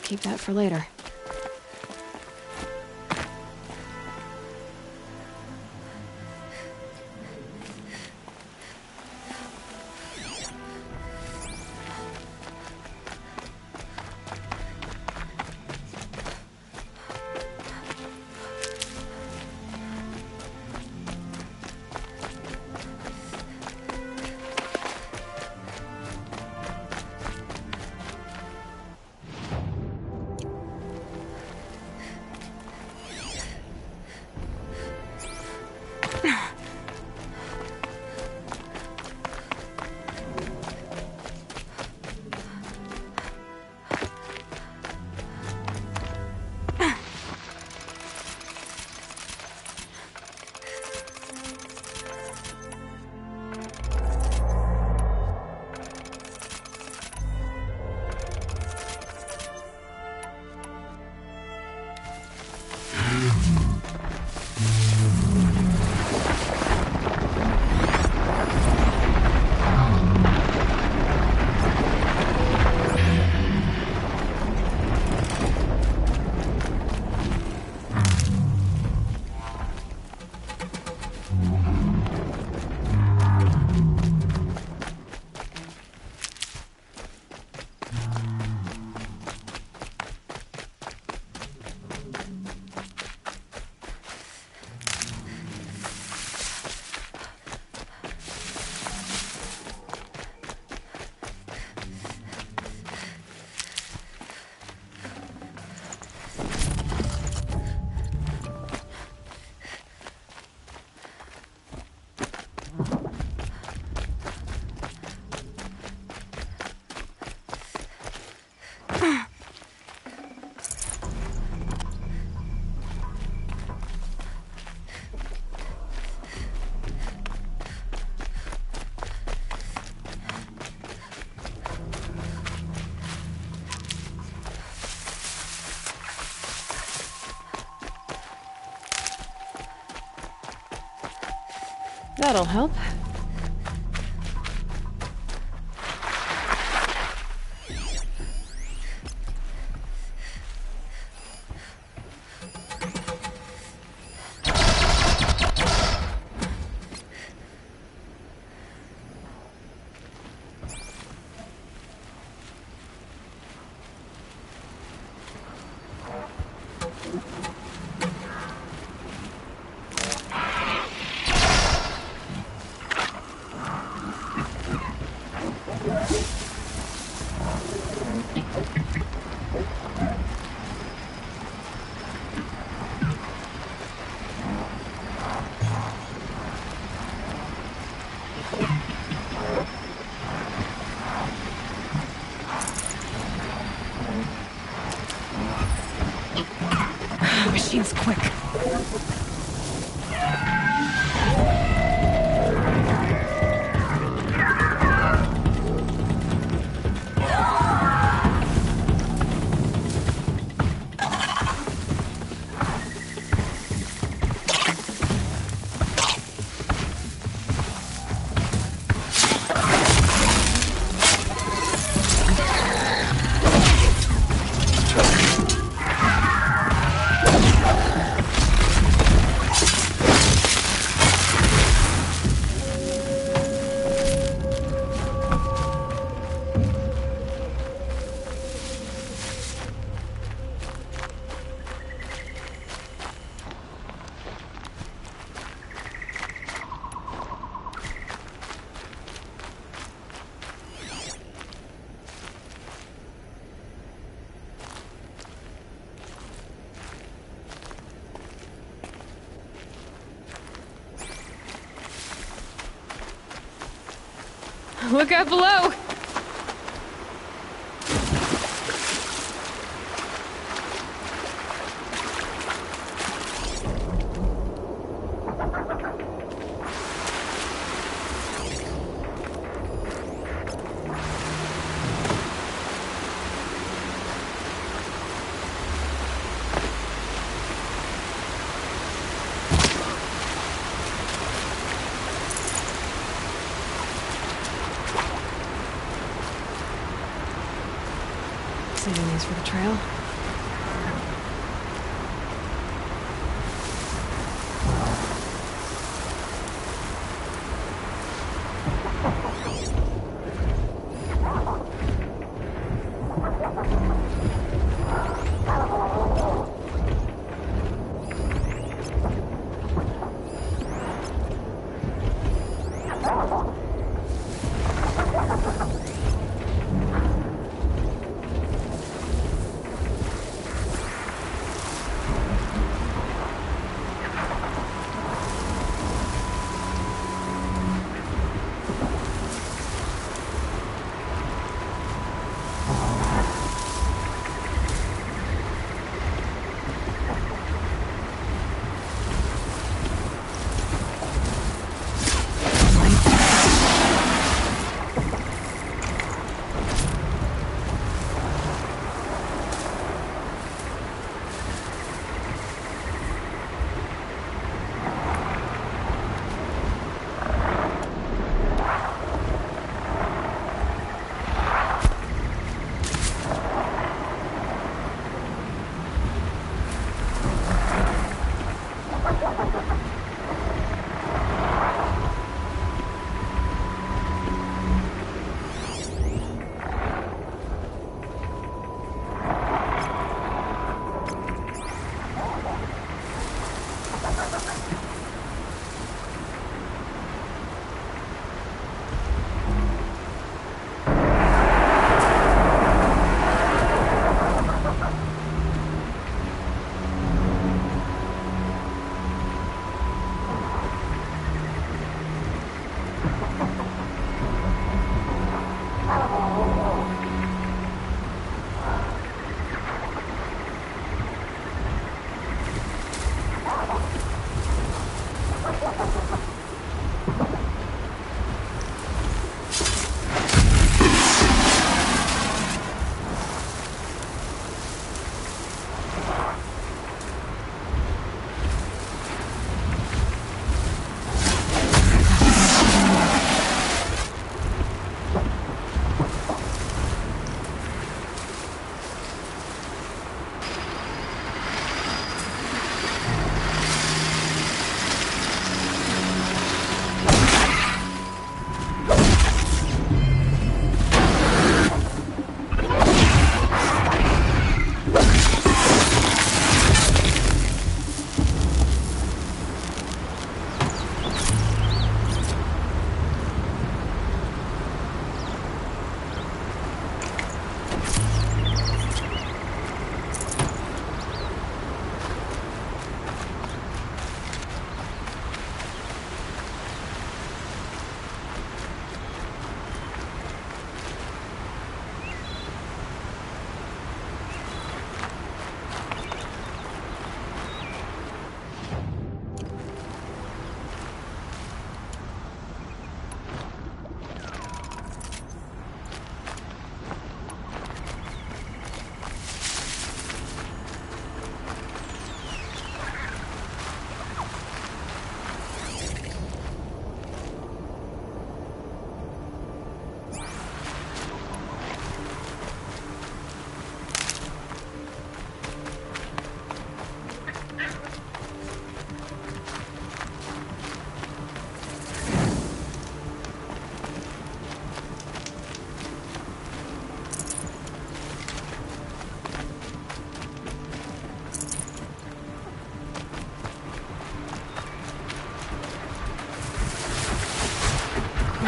keep that for later. That'll help. Machine's quick. Look out below! Saving these for the trail.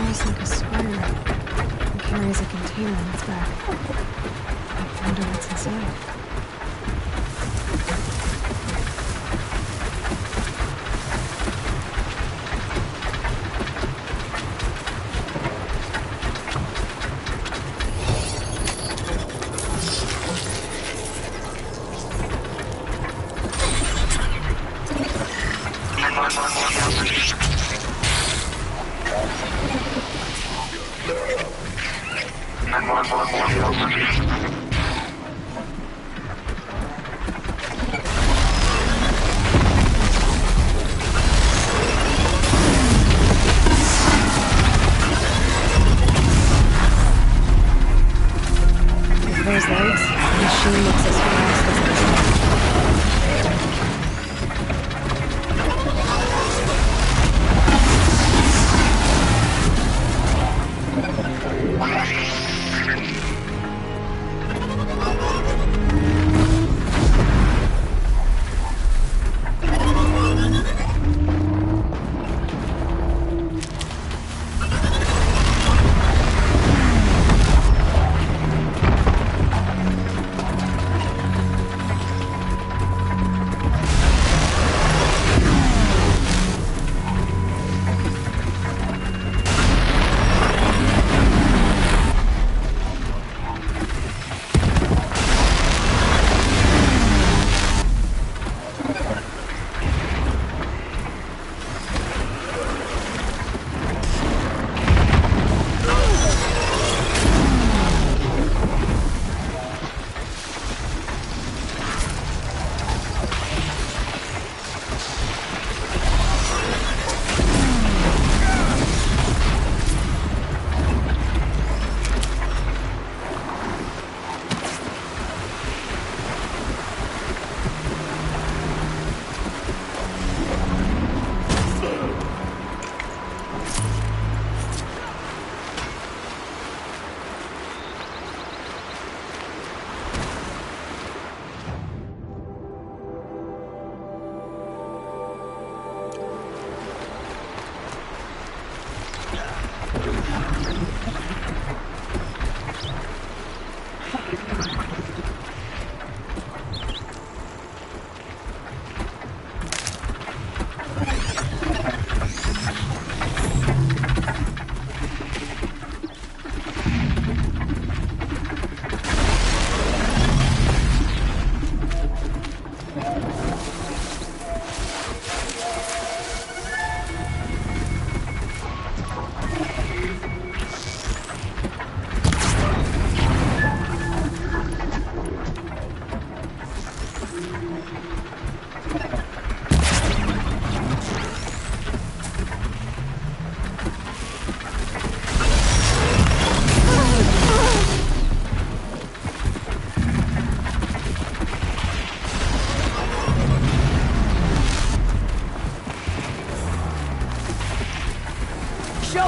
almost like a spider. It carries a container on its back. I wonder what's inside. Those legs, the machine looks as fast as the sun.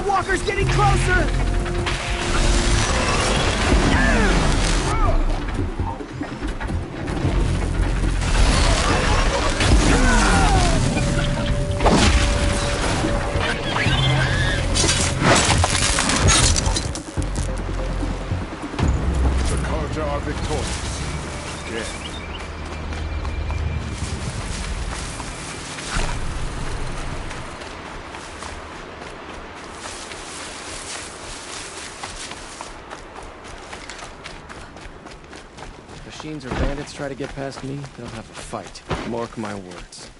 Walker's getting closer! The Carja are victorious. Again. Machines or bandits try to get past me, they'll have a fight. Mark my words.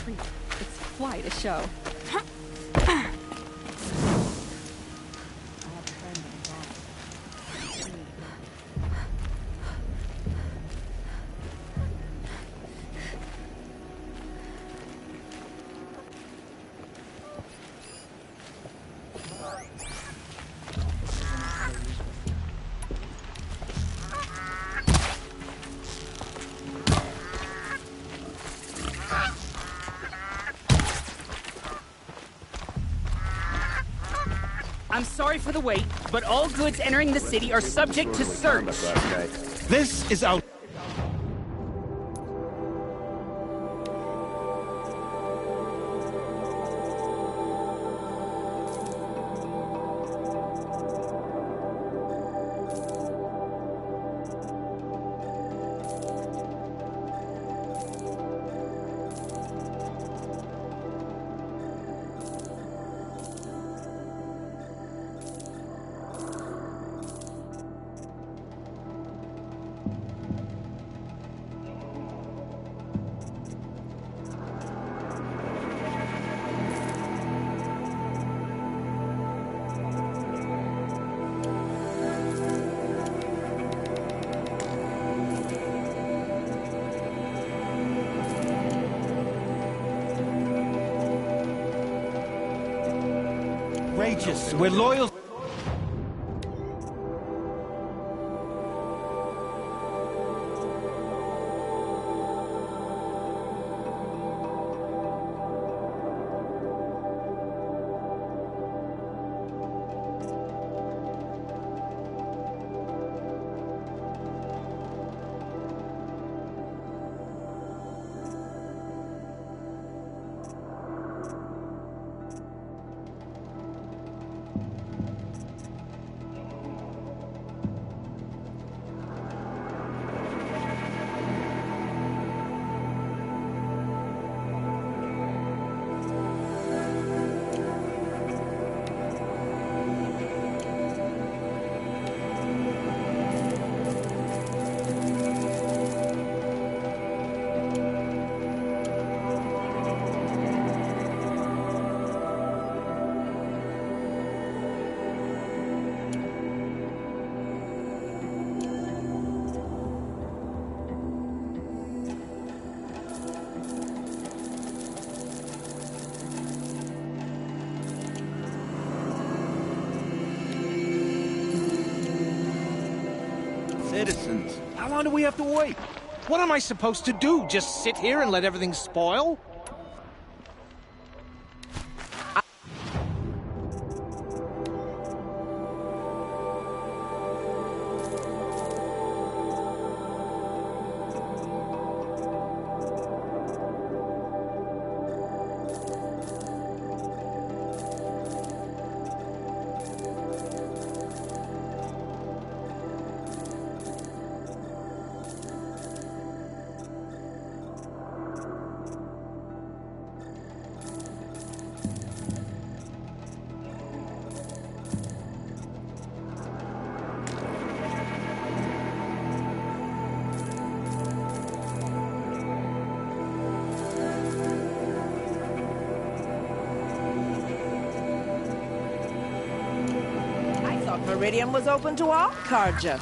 treat. It's quite a show. I'm sorry for the wait, but all goods entering the city are subject to search. This is out. Courageous. We're loyal. Citizens, how long do we have to wait? What am I supposed to do? Just sit here and let everything spoil? Meridian was open to all, Karja.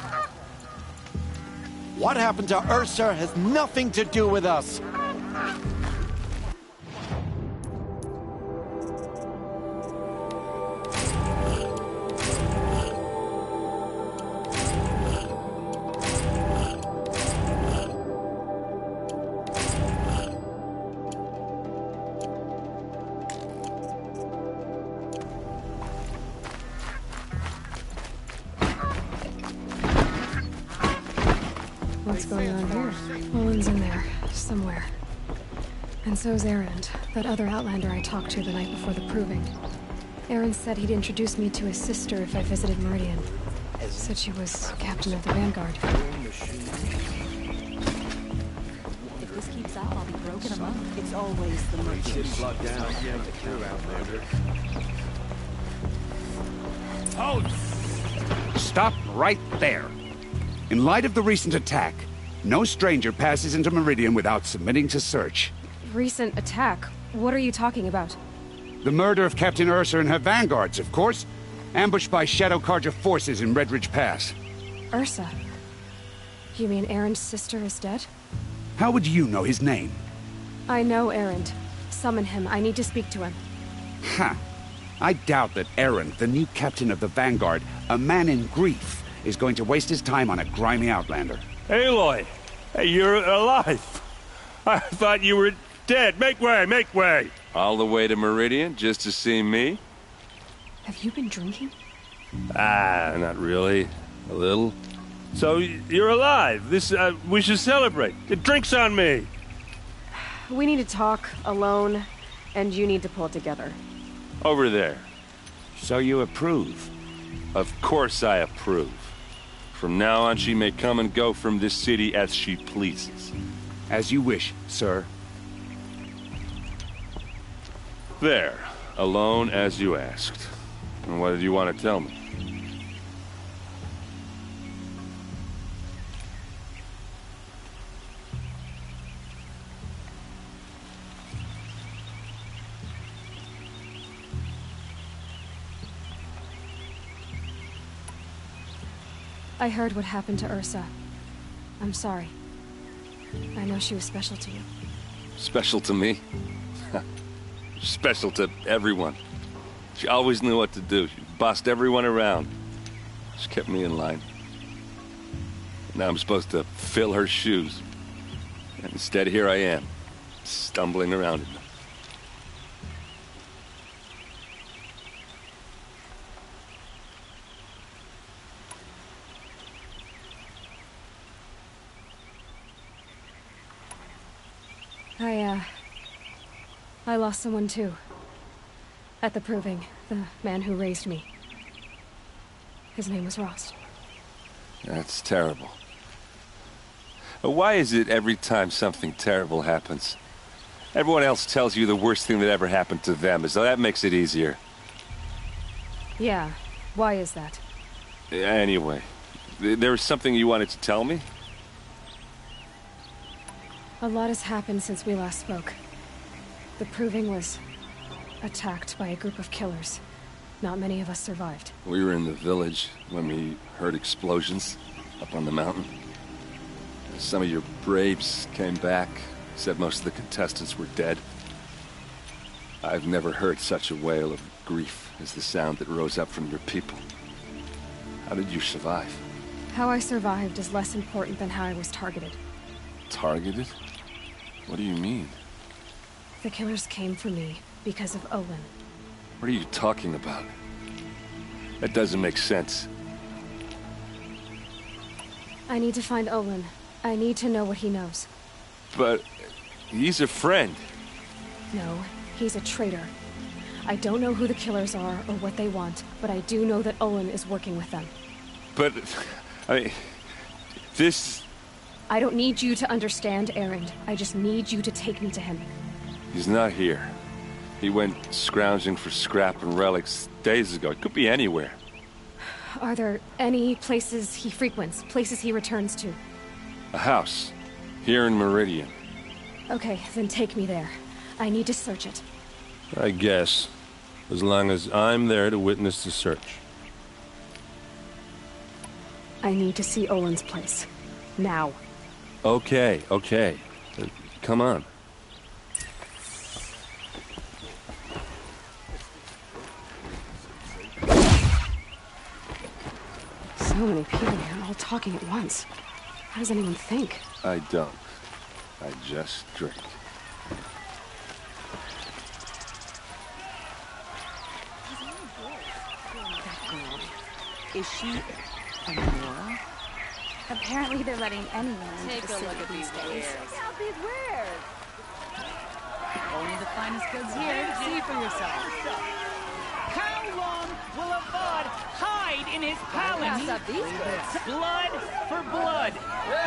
What happened to Ursa has nothing to do with us. What's going on here? Owen's in there, somewhere. And so's Erend, that other Outlander I talked to the night before the proving. Erend said he'd introduce me to his sister if I visited Meridian. Said she was captain of the Vanguard. If this keeps up, I'll be broken among. It's always the merchant. Stop right there. In light of the recent attack, no stranger passes into Meridian without submitting to search. Recent attack? What are you talking about? The murder of Captain Ursa and her vanguards, of course. Ambushed by Shadow Carja forces in Red Ridge Pass. Ursa? You mean Erin's sister is dead? How would you know his name? I know Erend. Summon him. I need to speak to him. Ha! I doubt that Eren, the new captain of the Vanguard, a man in grief, is going to waste his time on a grimy outlander. Aloy! Hey, you're alive! I thought you were dead. Make way, make way! All the way to Meridian just to see me? Have you been drinking? Ah, not really. A little. So, you're alive. We should celebrate. The drink's on me. We need to talk, alone, and you need to pull it together. Over there. So you approve? Of course I approve. From now on, she may come and go from this city as she pleases. As you wish, sir. There. Alone as you asked. And what did you want to tell me? I heard what happened to Ursa. I'm sorry. I know she was special to you. Special to me? Special to everyone. She always knew what to do. She bossed everyone around. She kept me in line. Now I'm supposed to fill her shoes. And instead, here I am, stumbling around in them. I lost someone too. At the Proving, the man who raised me. His name was Rost. That's terrible. Why is it every time something terrible happens, everyone else tells you the worst thing that ever happened to them, as though that makes it easier? Yeah, why is that? Anyway, there was something you wanted to tell me? A lot has happened since we last spoke. The Proving was attacked by a group of killers. Not many of us survived. We were in the village when we heard explosions up on the mountain. Some of your braves came back, said most of the contestants were dead. I've never heard such a wail of grief as the sound that rose up from your people. How did you survive? How I survived is less important than how I was targeted. Targeted? What do you mean? The killers came for me because of Olin. What are you talking about? That doesn't make sense. I need to find Olin. I need to know what he knows. But he's a friend. No, he's a traitor. I don't know who the killers are or what they want, but I do know that Olin is working with them. But, I mean, this... I don't need you to understand, Erend. I just need you to take me to him. He's not here. He went scrounging for scrap and relics days ago. It could be anywhere. Are there any places he frequents, places he returns to? A house. Here in Meridian. Okay, then take me there. I need to search it. I guess. As long as I'm there to witness the search. I need to see Olin's place. Now. Okay. Come on. So many people here, all talking at once. How does anyone think? I don't. I just drink. That girl. Is she a Nora? Apparently they're letting anyone into the city these days. How big wares? Only the finest goods here. See for yourself. How long will a bud hide in his palace? Pass up these goods. Blood for blood.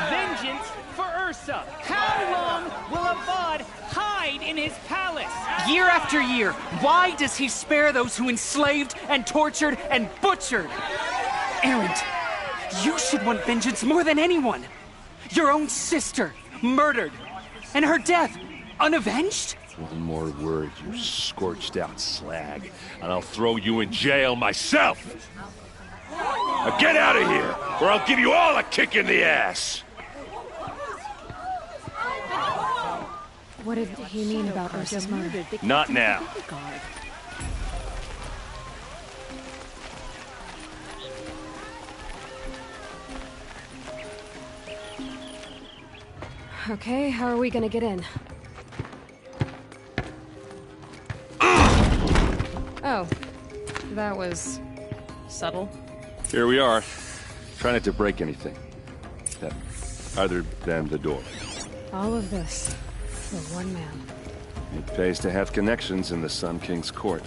Vengeance for Ursa. How long will a bud hide in his palace? Year after year, why does he spare those who enslaved and tortured and butchered? Erend, you should want vengeance more than anyone. Your own sister, murdered. And her death, unavenged? One more word, you scorched out slag, and I'll throw you in jail myself! Now get out of here, or I'll give you all a kick in the ass! What did he mean about Ursa's murder? Not now. Okay, how are we gonna get in? Oh, that was subtle. Here we are. Try not to break anything. Other than the door. All of this for one man. It pays to have connections in the Sun King's court.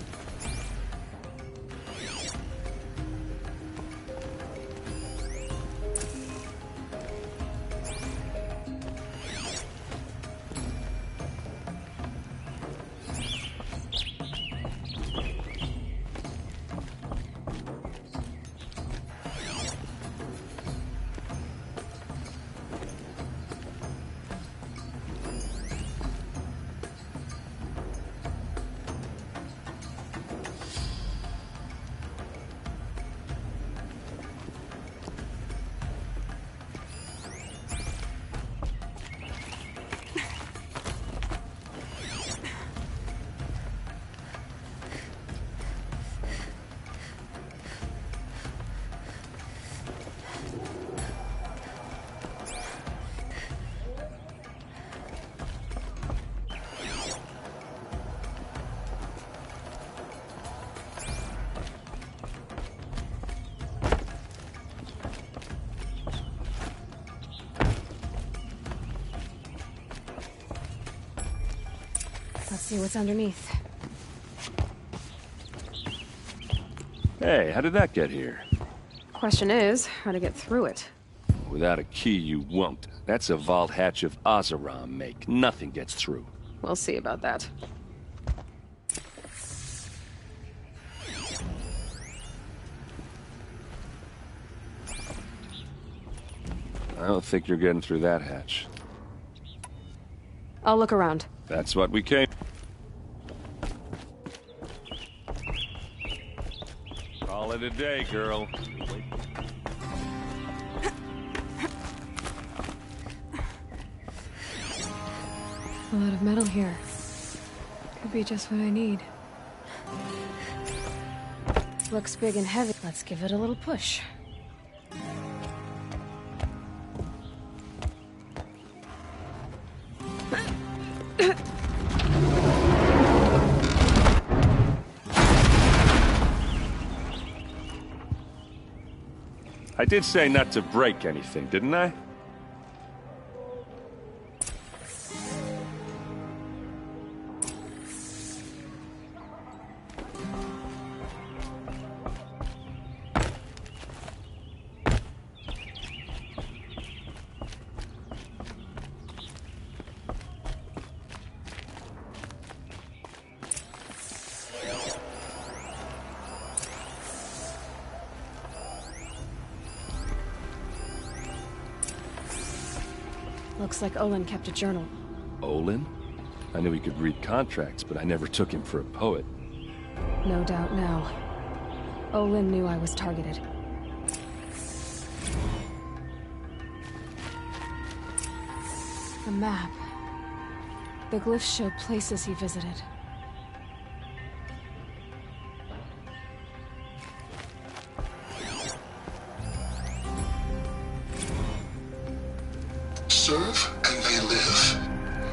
Let's see what's underneath. Hey, how did that get here? Question is, how to get through it. Without a key, you won't. That's a vault hatch of Oseram make. Nothing gets through. We'll see about that. I don't think you're getting through that hatch. I'll look around. That's what we came... Call it a day, girl. A lot of metal here. Could be just what I need. Looks big and heavy. Let's give it a little push. I did say not to break anything, didn't I? Looks like Olin kept a journal. Olin? I knew he could read contracts, but I never took him for a poet. No doubt now. Olin knew I was targeted. A map. The glyphs show places he visited. Serve and they live.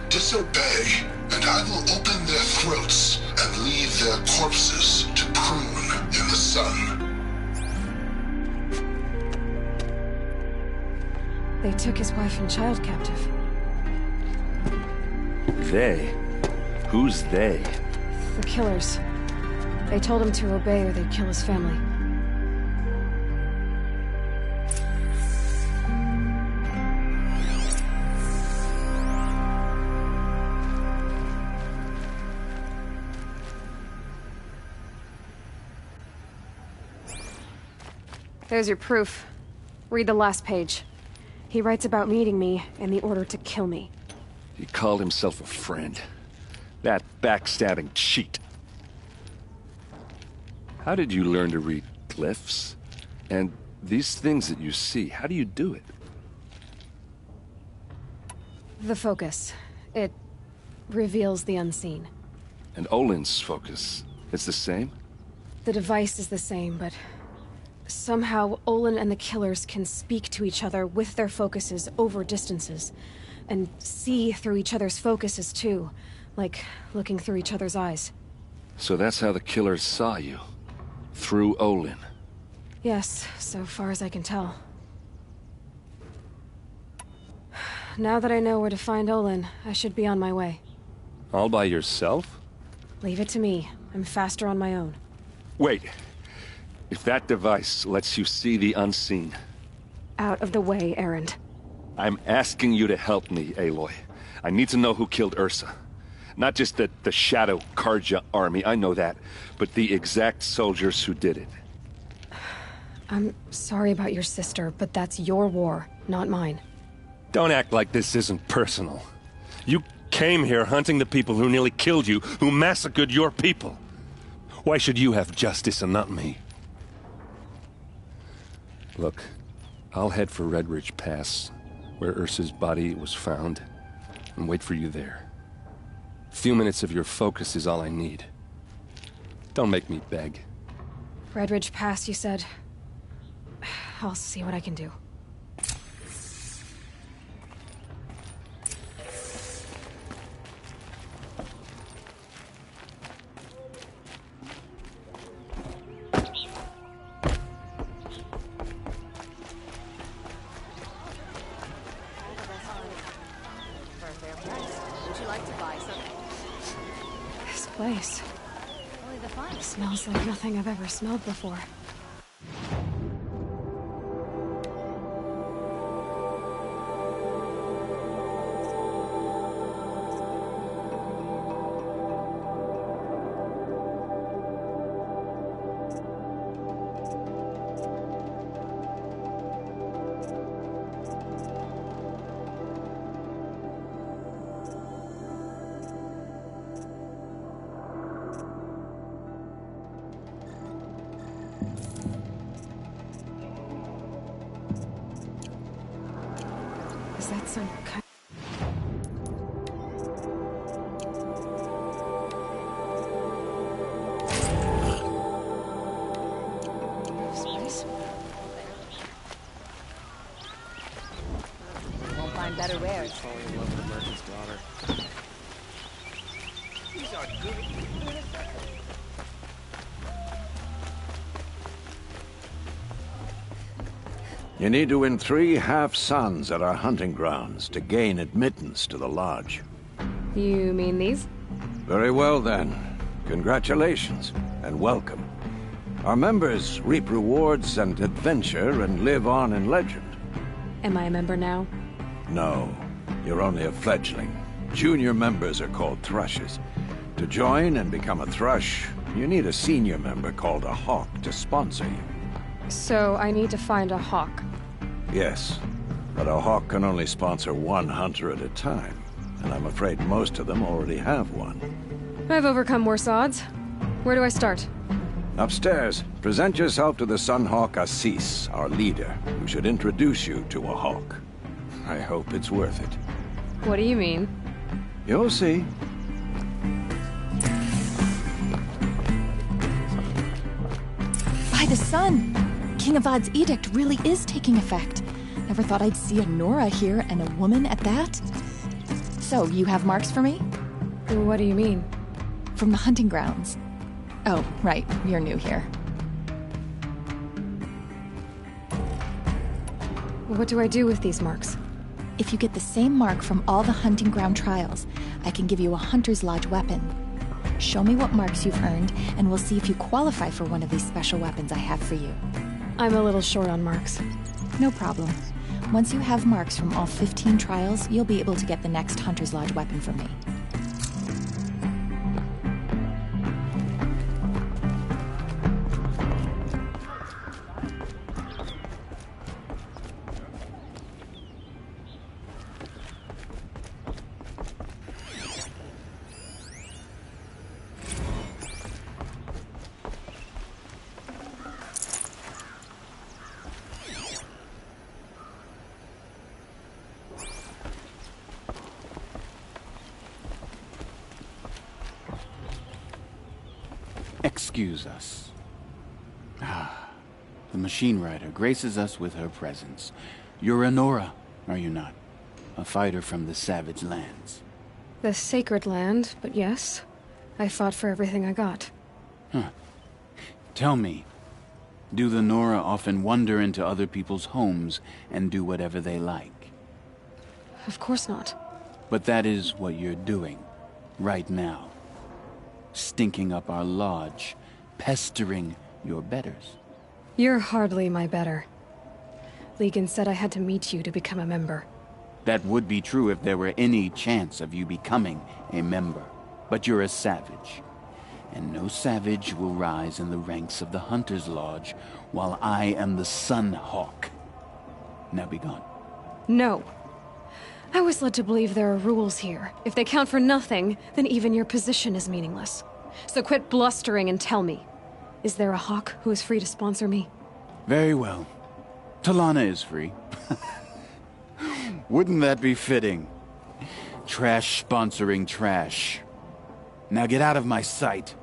Disobey, and I will open their throats and leave their corpses to prune in the sun. They took his wife and child captive. They? Who's they? The killers. They told him to obey or they'd kill his family. There's your proof. Read the last page. He writes about meeting me and the order to kill me. He called himself a friend. That backstabbing cheat. How did you learn to read glyphs? And these things that you see, how do you do it? The focus. It reveals the unseen. And Olin's focus, it's the same? The device is the same, but somehow Olin and the killers can speak to each other with their focuses over distances. And see through each other's focuses, too. Like looking through each other's eyes. So that's how the killers saw you? Through Olin? Yes, so far as I can tell. Now that I know where to find Olin, I should be on my way. All by yourself? Leave it to me. I'm faster on my own. Wait. If that device lets you see the unseen... Out of the way, Erend. I'm asking you to help me, Aloy. I need to know who killed Ursa. Not just the Shadow Karja army, I know that, but the exact soldiers who did it. I'm sorry about your sister, but that's your war, not mine. Don't act like this isn't personal. You came here hunting the people who nearly killed you, who massacred your people. Why should you have justice and not me? Look, I'll head for Red Ridge Pass, where Ursa's body was found, and wait for you there. A few minutes of your focus is all I need. Don't make me beg. Red Ridge Pass, you said? I'll see what I can do. Would you like to buy something? This place. Only the finest. Smells like nothing I've ever smelled before. Is that some kind... Space? Won't find better wares. Falling in love with a merchant's daughter. These are good. You need to win 3 half-suns at our hunting grounds to gain admittance to the lodge. You mean these? Very well, then. Congratulations, and welcome. Our members reap rewards and adventure and live on in legend. Am I a member now? No, you're only a fledgling. Junior members are called thrushes. To join and become a thrush, you need a senior member called a hawk to sponsor you. So I need to find a hawk. Yes, but a hawk can only sponsor 1 hunter at a time, and I'm afraid most of them already have one. I've overcome worse odds. Where do I start? Upstairs, present yourself to the Sunhawk Assis, our leader, who should introduce you to a hawk. I hope it's worth it. What do you mean? You'll see. By the sun! King Avad's edict really is taking effect. Never thought I'd see a Nora here, and a woman at that. So, you have marks for me? What do you mean? From the hunting grounds. Oh, right, you're new here. What do I do with these marks? If you get the same mark from all the hunting ground trials, I can give you a Hunter's Lodge weapon. Show me what marks you've earned, and we'll see if you qualify for one of these special weapons I have for you. I'm a little short on marks. No problem. Once you have marks from all 15 trials, you'll be able to get the next Hunter's Lodge weapon from me. Excuse us. Ah, the machine rider graces us with her presence. You're a Nora, are you not? A fighter from the savage lands. The sacred land, but yes. I fought for everything I got. Huh. Tell me, do the Nora often wander into other people's homes and do whatever they like? Of course not. But that is what you're doing, right now. Stinking up our lodge, pestering your betters. You're hardly my better. Legan said I had to meet you to become a member. That would be true if there were any chance of you becoming a member. But you're a savage. And no savage will rise in the ranks of the Hunter's Lodge while I am the Sun Hawk. Now be gone. No. I was led to believe there are rules here. If they count for nothing, then even your position is meaningless. So quit blustering and tell me. Is there a Hawk who is free to sponsor me? Very well. Talana is free. Wouldn't that be fitting? Trash sponsoring trash. Now get out of my sight.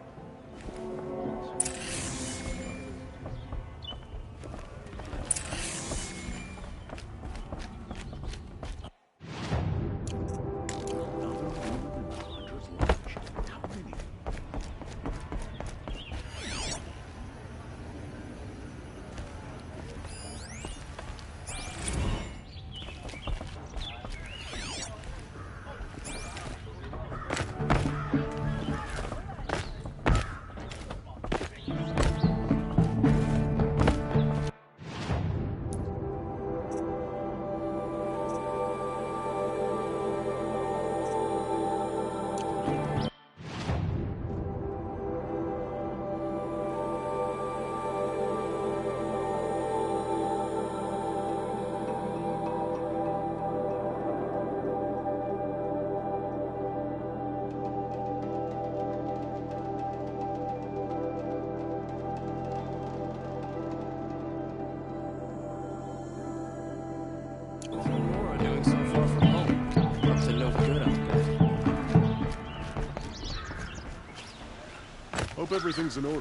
Hope everything's in order.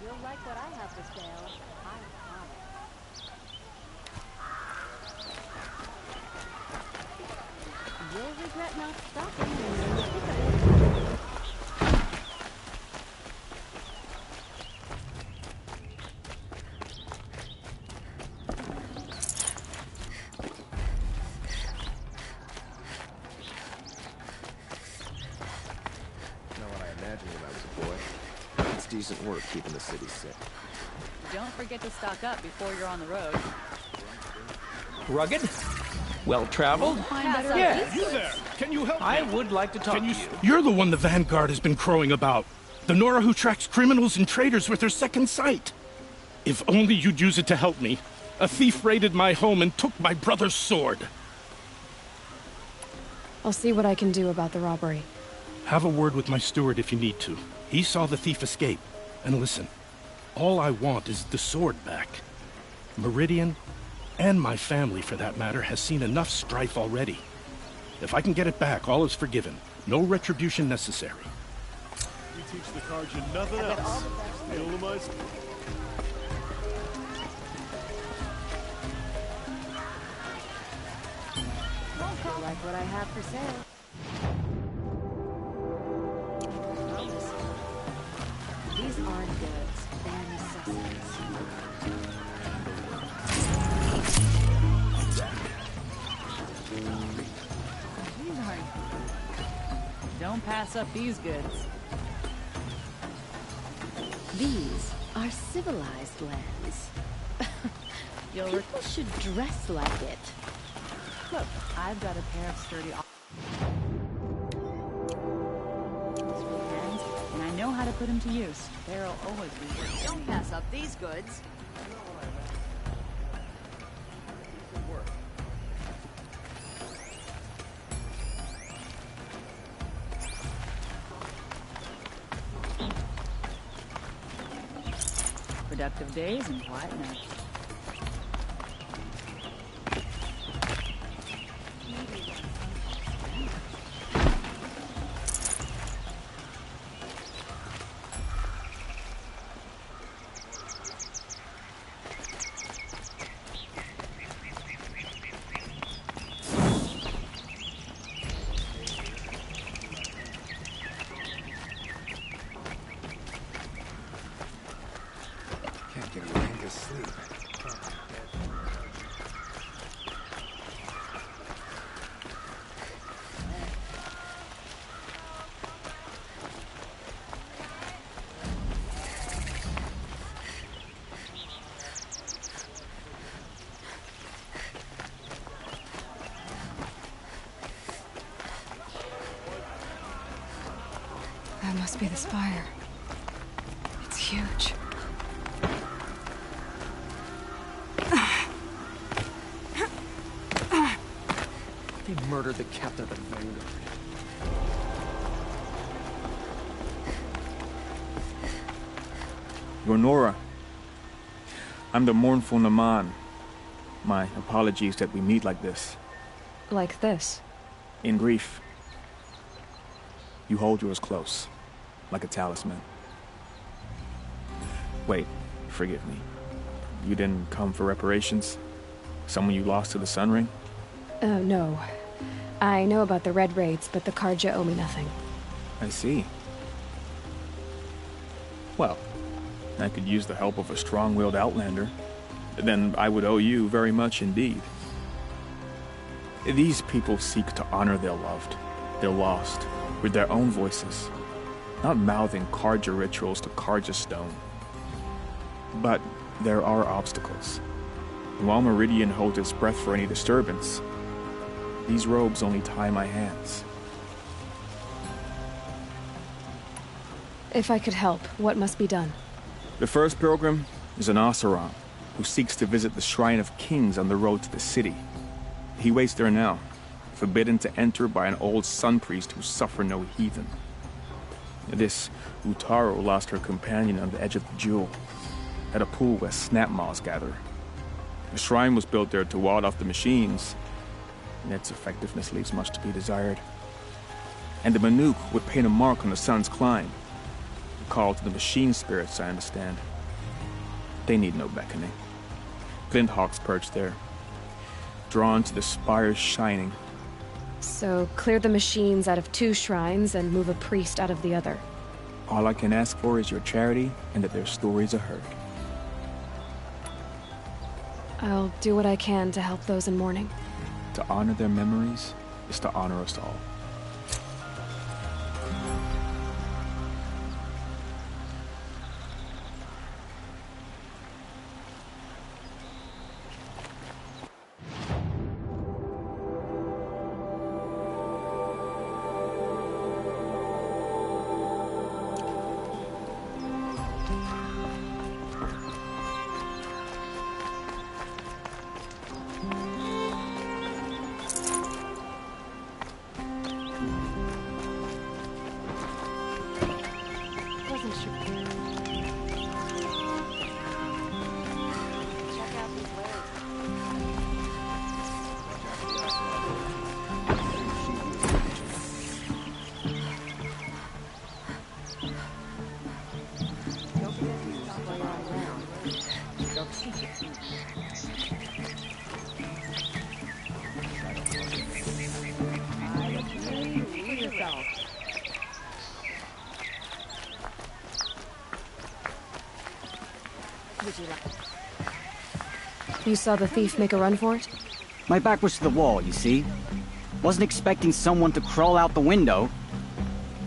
You'll like what I have for sale. I promise. You'll regret not stopping when you pick up. Decent work keeping the city sick. Don't forget to stock up before you're on the road. Rugged? Well-traveled? Yeah. You there. Can you help me? I would like to talk to you. You're the one the Vanguard has been crowing about. The Nora who tracks criminals and traitors with her second sight. If only you'd use it to help me. A thief raided my home and took my brother's sword. I'll see what I can do about the robbery. Have a word with my steward if you need to. He saw the thief escape. And listen, all I want is the sword back. Meridian, and my family for that matter, has seen enough strife already. If I can get it back, all is forgiven. No retribution necessary. We teach the Carja nothing else. Steal the mice. Like what I have for sale. These aren't goods, they're necessities. These aren't. Don't pass up these goods. These are civilized lands. People should dress like it. Look, I've got a pair of sturdy hands, and I know how to put them to use. There'll always be work. Don't pass up these goods. Productive days and quiet nights. That must be the spire. It's huge. They murdered the captain of the Vanguard. You're Nora. I'm the mournful Naman. My apologies that we meet like this. Like this? In grief. You hold yours close, like a talisman. Wait, forgive me. You didn't come for reparations? Someone you lost to the Sun Ring? No. I know about the Red Raids, but the Karja owe me nothing. I see. Well, I could use the help of a strong-willed outlander. Then I would owe you very much indeed. These people seek to honor their loved, their lost, with their own voices, not mouthing Karja rituals to Karja stone. But there are obstacles. And while Meridian holds its breath for any disturbance, these robes only tie my hands. If I could help, what must be done? The first pilgrim is an Oseram, who seeks to visit the Shrine of Kings on the road to the city. He waits there now, forbidden to enter by an old sun priest who suffer no heathen. This Utaro lost her companion on the edge of the Jewel, at a pool where snap moths gather. The shrine was built there to ward off the machines, and its effectiveness leaves much to be desired. And the Manuk would paint a mark on the sun's climb, a call to the machine spirits, I understand. They need no beckoning. Glint hawks perch there, drawn to the spire's shining. So, clear the machines out of 2 shrines and move a priest out of the other. All I can ask for is your charity and that their stories are heard. I'll do what I can to help those in mourning. To honor their memories is to honor us all. You saw the thief make a run for it? My back was to the wall, you see? Wasn't expecting someone to crawl out the window.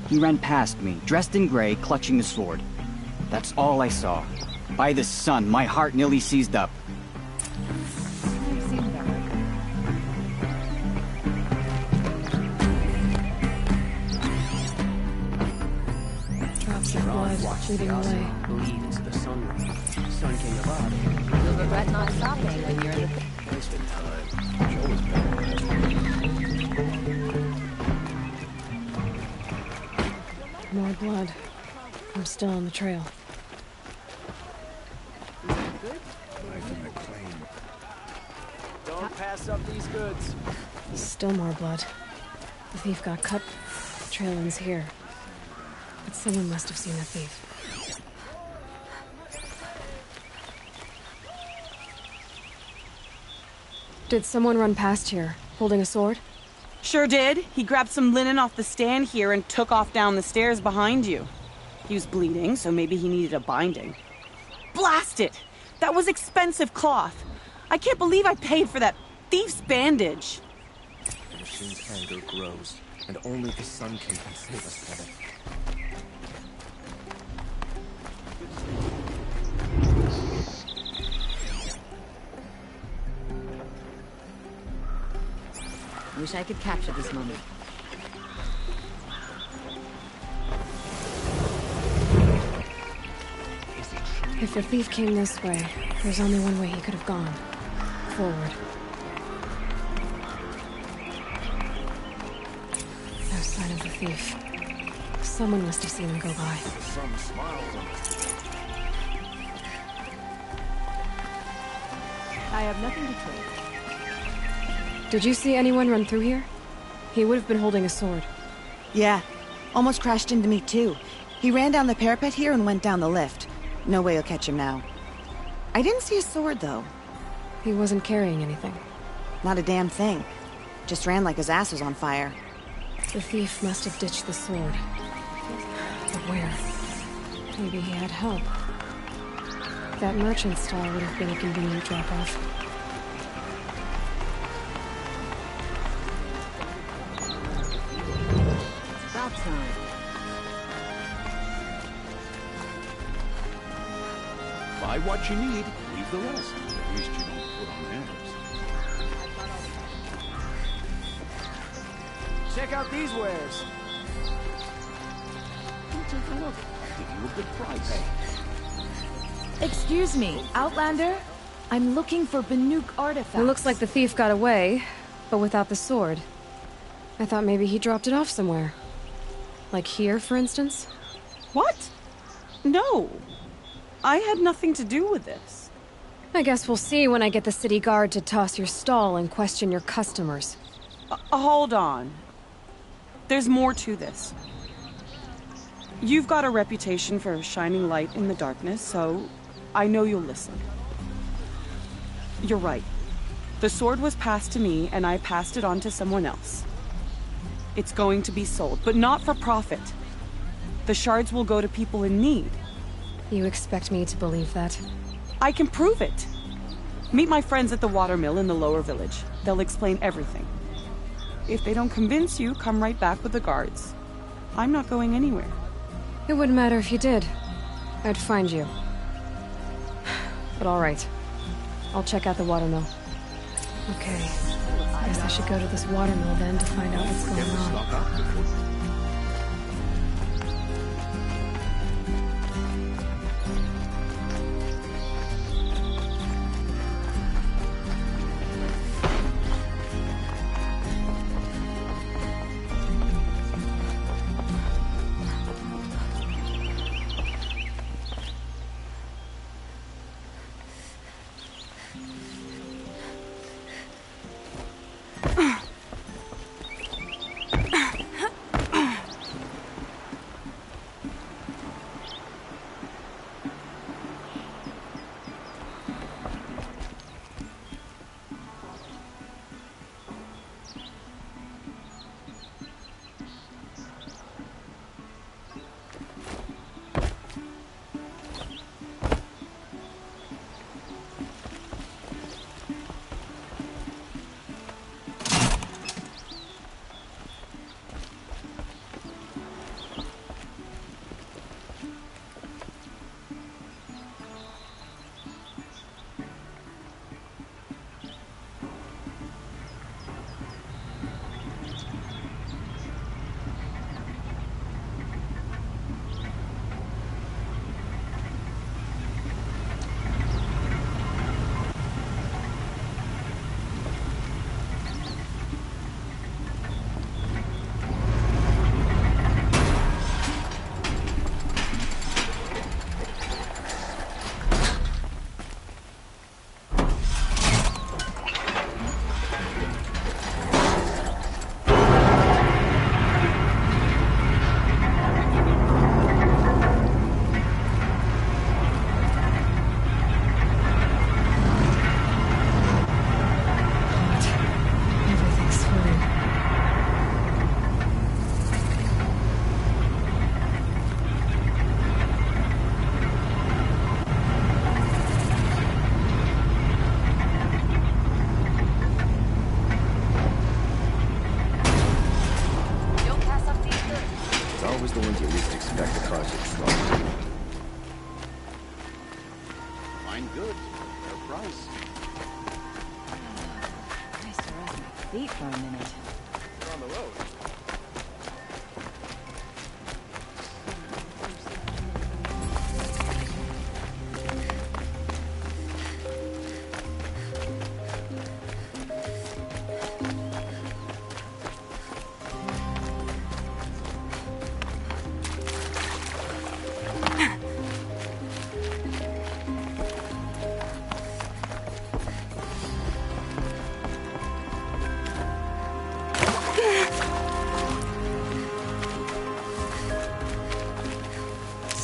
He ran past me, dressed in gray, clutching the sword. That's all I saw. By the sun, my heart nearly seized up. Drops of blood leading away. Believe it's the Sun Ring. Sun King of Odd. You'll regret not stopping when you're in the... Wasted time. Joe was better last week. More blood. I'm still on the trail. Life in the claim. Don't pass up these goods. Still more blood. The thief got cut. The trail ends here. But someone must have seen the thief. Did someone run past here, holding a sword? Sure did. He grabbed some linen off the stand here and took off down the stairs behind you. He was bleeding, so maybe he needed a binding. Blast it! That was expensive cloth. I can't believe I paid for that thief's bandage. The machine's anger grows, and only the Sun King can save us from it. Wish I could capture this moment. If the thief came this way, there's only one way he could have gone. Forward. No sign of the thief. Someone must have seen him go by. Some smiles on I have nothing to trade. Did you see anyone run through here? He would have been holding a sword. Yeah. Almost crashed into me, too. He ran down the parapet here and went down the lift. No way you'll catch him now. I didn't see a sword, though. He wasn't carrying anything. Not a damn thing. Just ran like his ass was on fire. The thief must have ditched the sword. But where? Maybe he had help. That merchant stall would have been a convenient drop-off. About time. Buy what you need, leave the rest. At least you don't put on airs. Check out these wares. Take a look. I'll give you a good price. Excuse me, Outlander? I'm looking for Banuk artifacts. It looks like the thief got away, but without the sword. I thought maybe he dropped it off somewhere. Like here, for instance? What? No. I had nothing to do with this. I guess we'll see when I get the city guard to toss your stall and question your customers. Hold on. There's more to this. You've got a reputation for shining light in the darkness, so I know you'll listen. You're right. The sword was passed to me, and I passed it on to someone else. It's going to be sold, but not for profit. The shards will go to people in need. You expect me to believe that? I can prove it. Meet my friends at the watermill in the lower village. They'll explain everything. If they don't convince you, come right back with the guards. I'm not going anywhere. It wouldn't matter if you did. I'd find you. But all right. I'll check out the watermill. Okay. Guess I should go to this watermill then to find out what's going on. Feet for a minute. We're on the road.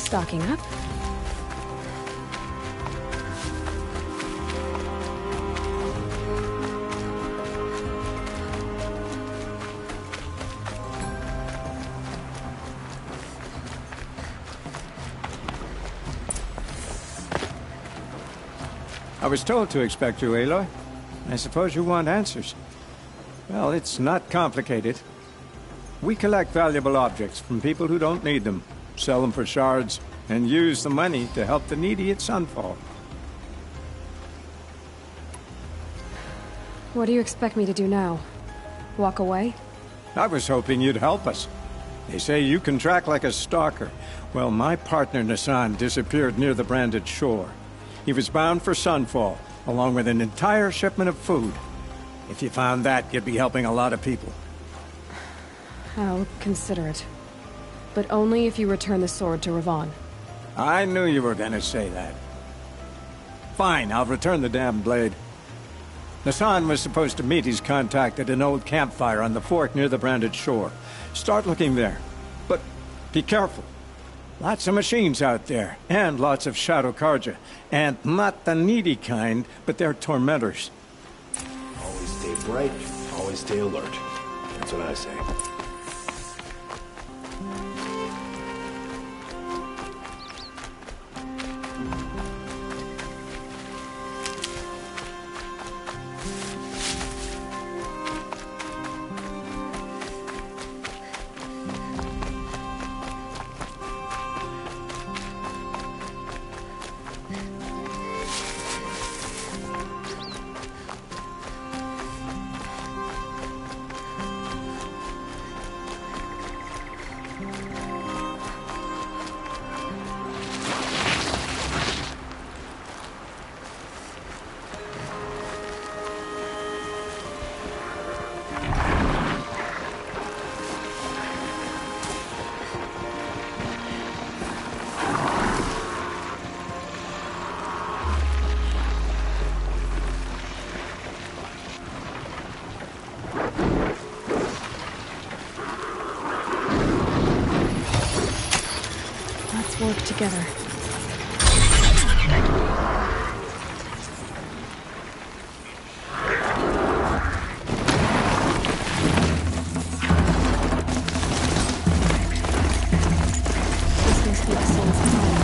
Stocking up. I was told to expect you, Aloy. I suppose you want answers. Well, it's not complicated. We collect valuable objects from people who don't need them, sell them for shards, and use the money to help the needy at Sunfall. What do you expect me to do now? Walk away? I was hoping you'd help us. They say you can track like a stalker. Well, my partner Nassan disappeared near the branded shore. He was bound for Sunfall, along with an entire shipment of food. If you found that, you'd be helping a lot of people. I'll consider it. But only if you return the sword to Ravon. I knew you were gonna say that. Fine, I'll return the damn blade. Nassan was supposed to meet his contact at an old campfire on the fork near the branded shore. Start looking there. But be careful. Lots of machines out there, and lots of Shadow Karja. And not the needy kind, but they're tormentors. Always stay bright, always stay alert. That's what I say. Work together. This must be the sun's power.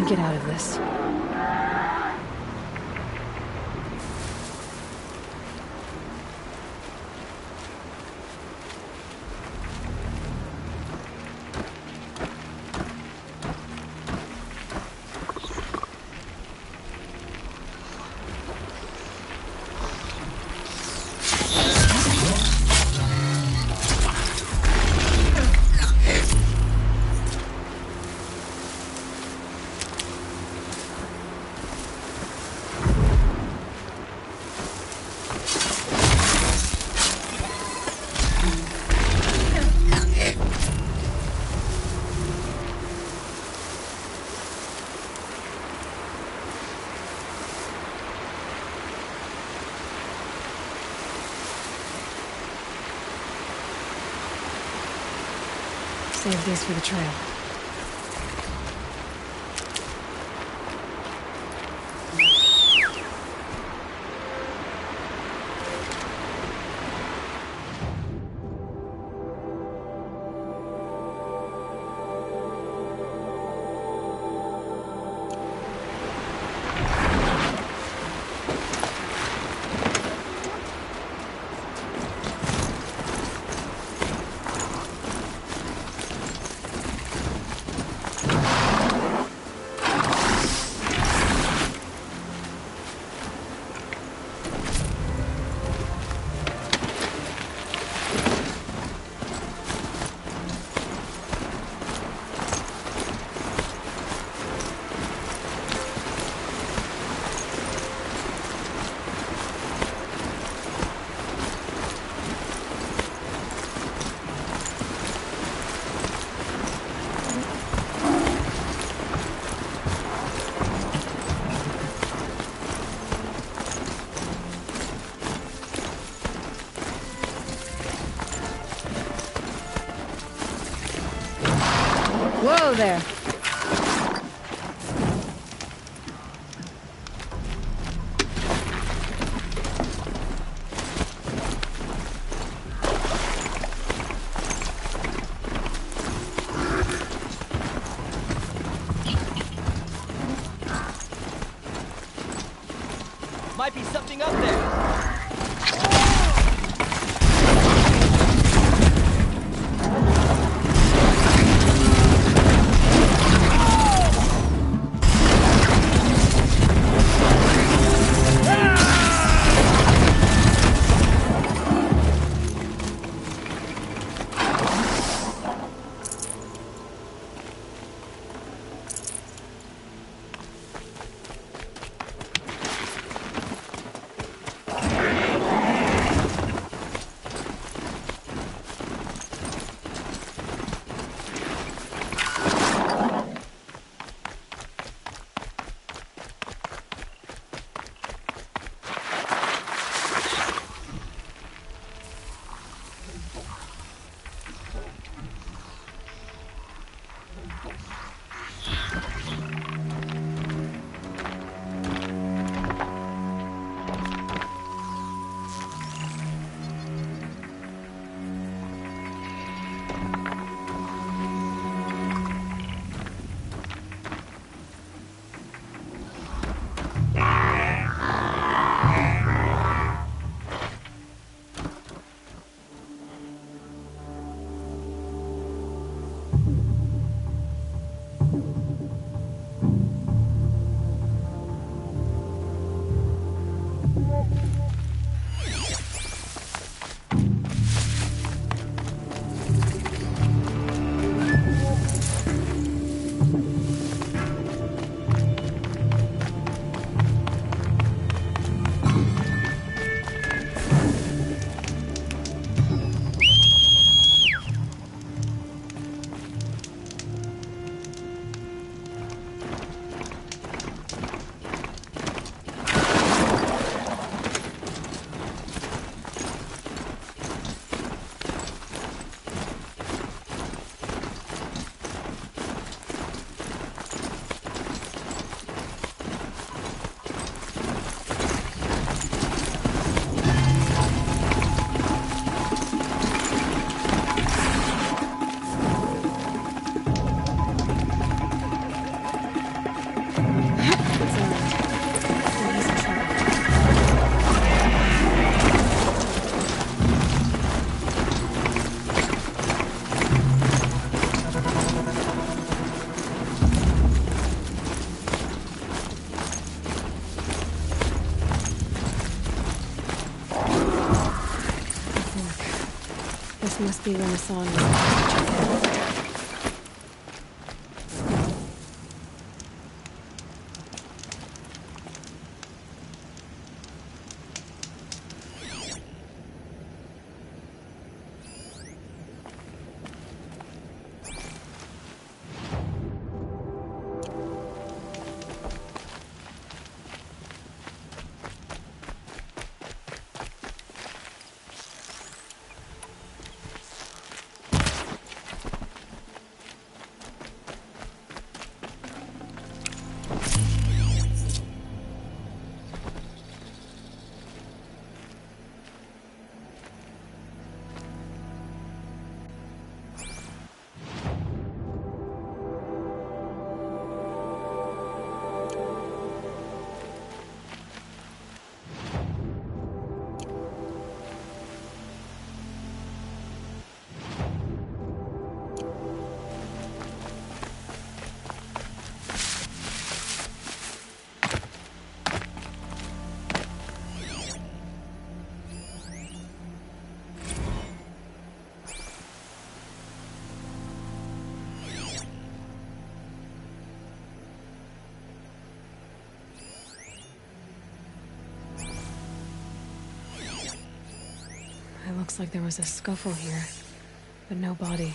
get out of this. Save these for the trail. Whoa there. Might be something up there. This must be where Nassan was. It looks like there was a scuffle here, but no body.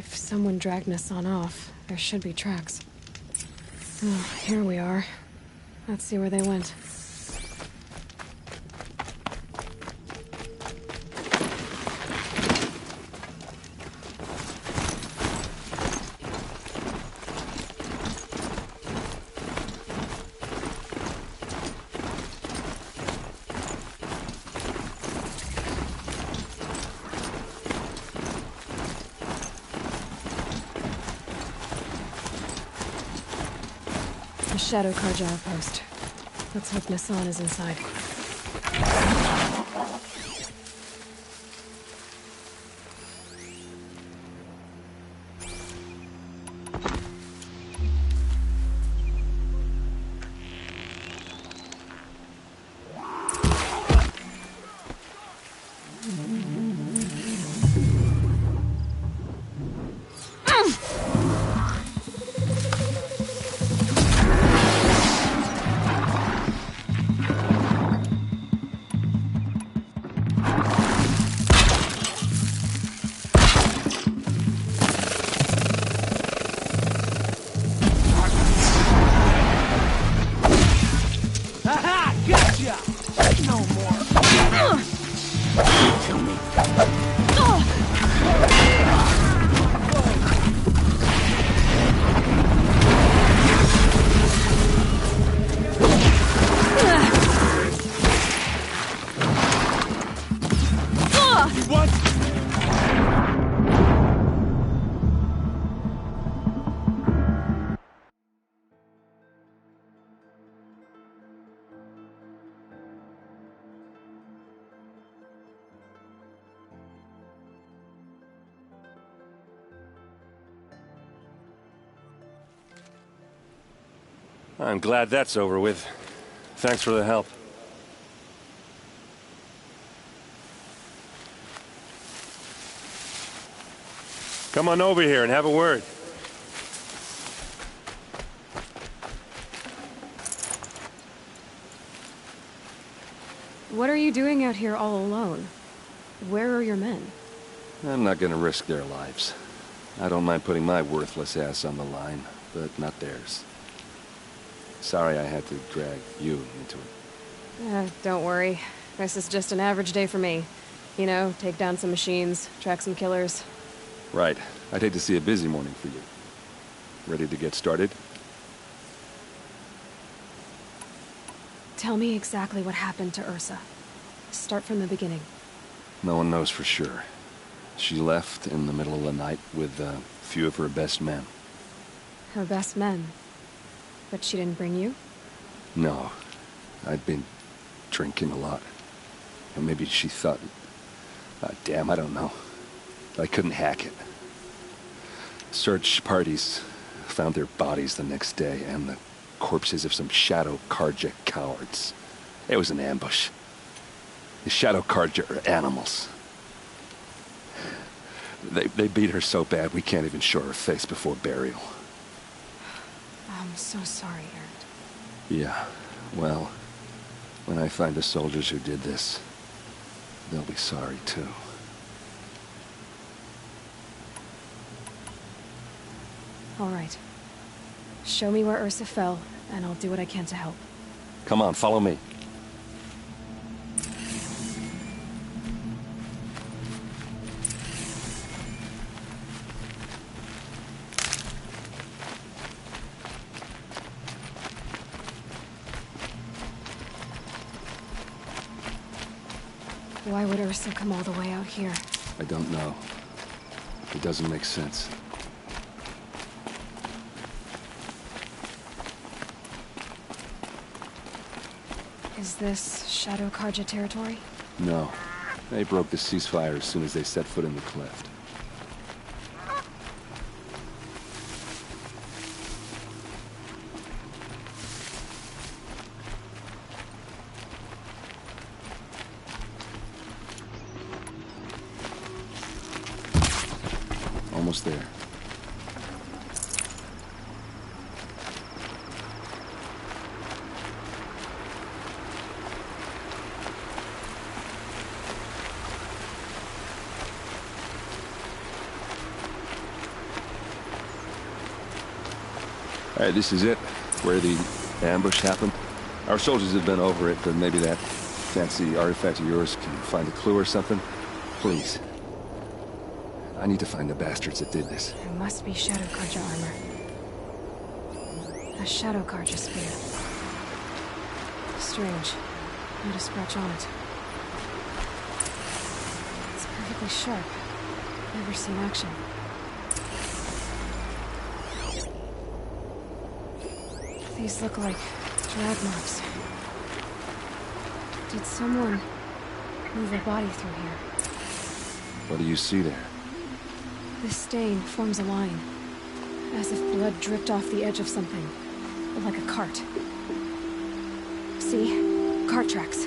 Someone dragged Nassan off. There should be tracks. Oh, here we are. Let's see where they went. Shadow Karja outpost. Let's hope Nassan is inside. I'm glad that's over with. Thanks for the help. Come on over here and have a word. What are you doing out here all alone? Where are your men? I'm not gonna risk their lives. I don't mind putting my worthless ass on the line, but not theirs. Sorry I had to drag you into it. Don't worry. This is just an average day for me. You know, take down some machines, track some killers. Right. I'd hate to see a busy morning for you. Ready to get started? Tell me exactly what happened to Ursa. Start from the beginning. No one knows for sure. She left in the middle of the night with a few of her best men. Her best men? But she didn't bring you? No. I'd been drinking a lot. Or maybe she thought... damn, I don't know. I couldn't hack it. Search parties found their bodies the next day, and the corpses of some Shadow Karja cowards. It was an ambush. The Shadow Karja are animals. They beat her so bad we can't even show her face before burial. I'm so sorry, Aaron. Yeah, well, when I find the soldiers who did this, they'll be sorry too. All right. Show me where Ursa fell, and I'll do what I can to help. Come on, follow me. Why would Ursa come all the way out here? I don't know. It doesn't make sense. Is this Shadow Karja territory? No. They broke the ceasefire as soon as they set foot in the cleft. Almost there. All right, this is it, where the ambush happened. Our soldiers have been over it, but maybe that fancy artifact of yours can find a clue or something. Please. I need to find the bastards that did this. There must be Shadow Karja armor. A Shadow Karja spear. Strange. Not a scratch on it. It's perfectly sharp. Never seen action. These look like drag marks. Did someone move a body through here? What do you see there? This stain forms a line, as if blood dripped off the edge of something, like a cart. See? Cart tracks.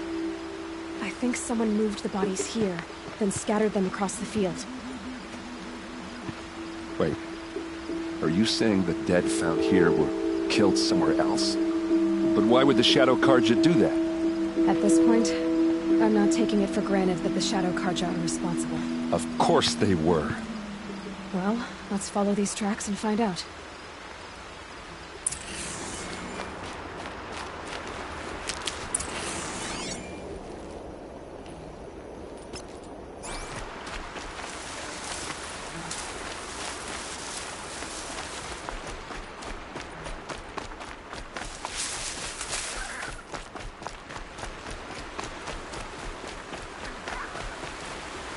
I think someone moved the bodies here, then scattered them across the field. Wait. Are you saying the dead found here were killed somewhere else? But why would the Shadow Karja do that? At this point, I'm not taking it for granted that the Shadow Karja are responsible. Of course they were. Well, let's follow these tracks and find out.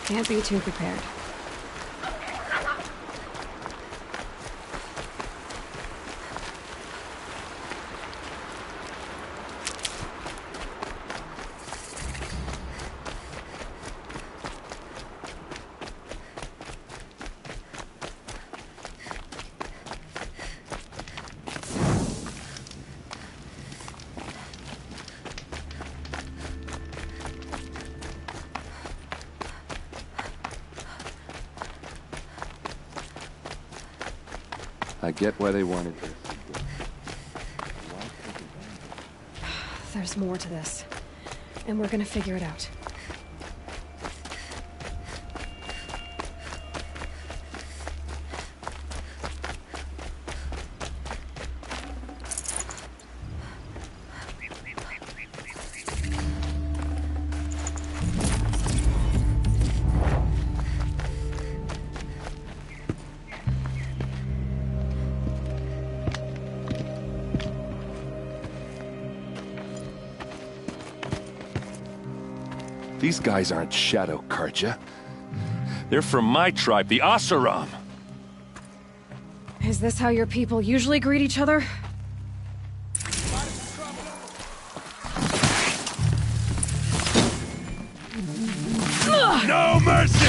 Can't be too prepared. I get why they wanted this. There's more to this, and we're gonna figure it out. These guys aren't Shadow Karja. They're from my tribe, the Oseram. Is this how your people usually greet each other? No mercy!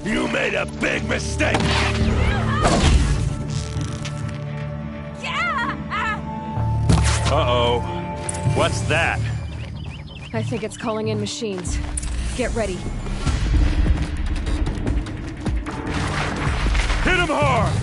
You made a big mistake! Uh-oh. What's that? I think it's calling in machines. Get ready. Hit him hard!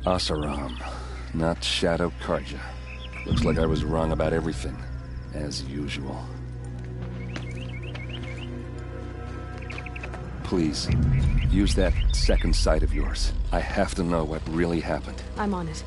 Oseram, not Shadow Karja. Looks like I was wrong about everything, as usual. Please, use that second sight of yours. I have to know what really happened. I'm on it.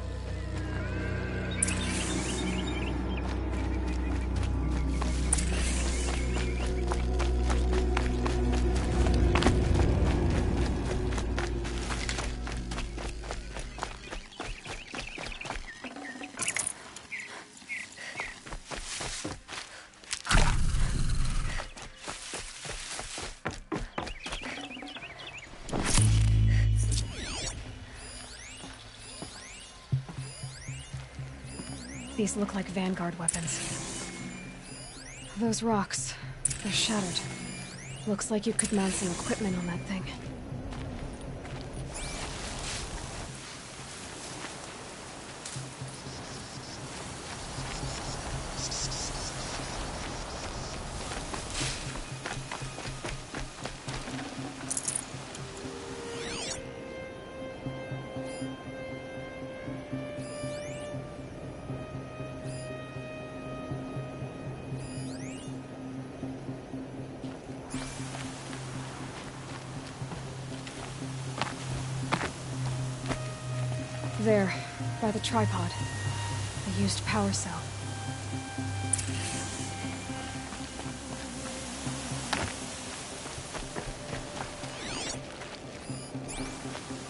These look like Vanguard weapons. Those rocks, they're shattered. Looks like you could mount some equipment on that thing. There, by the tripod. A used power cell.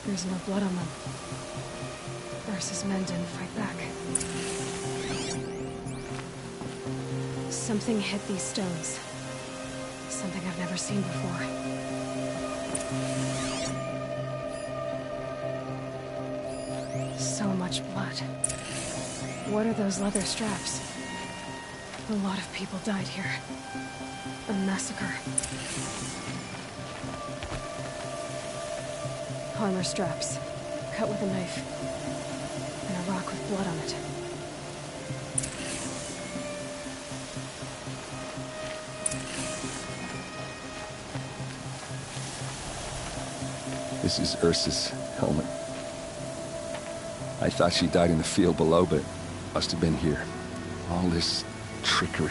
There's no blood on them. Ursa's men didn't fight back. Something hit these stones. Something I've never seen before. So much blood. What are those leather straps? A lot of people died here. A massacre. Armor straps, cut with a knife. And a rock with blood on it. This is Ursa's helmet. I thought she died in the field below, but must have been here. All this trickery.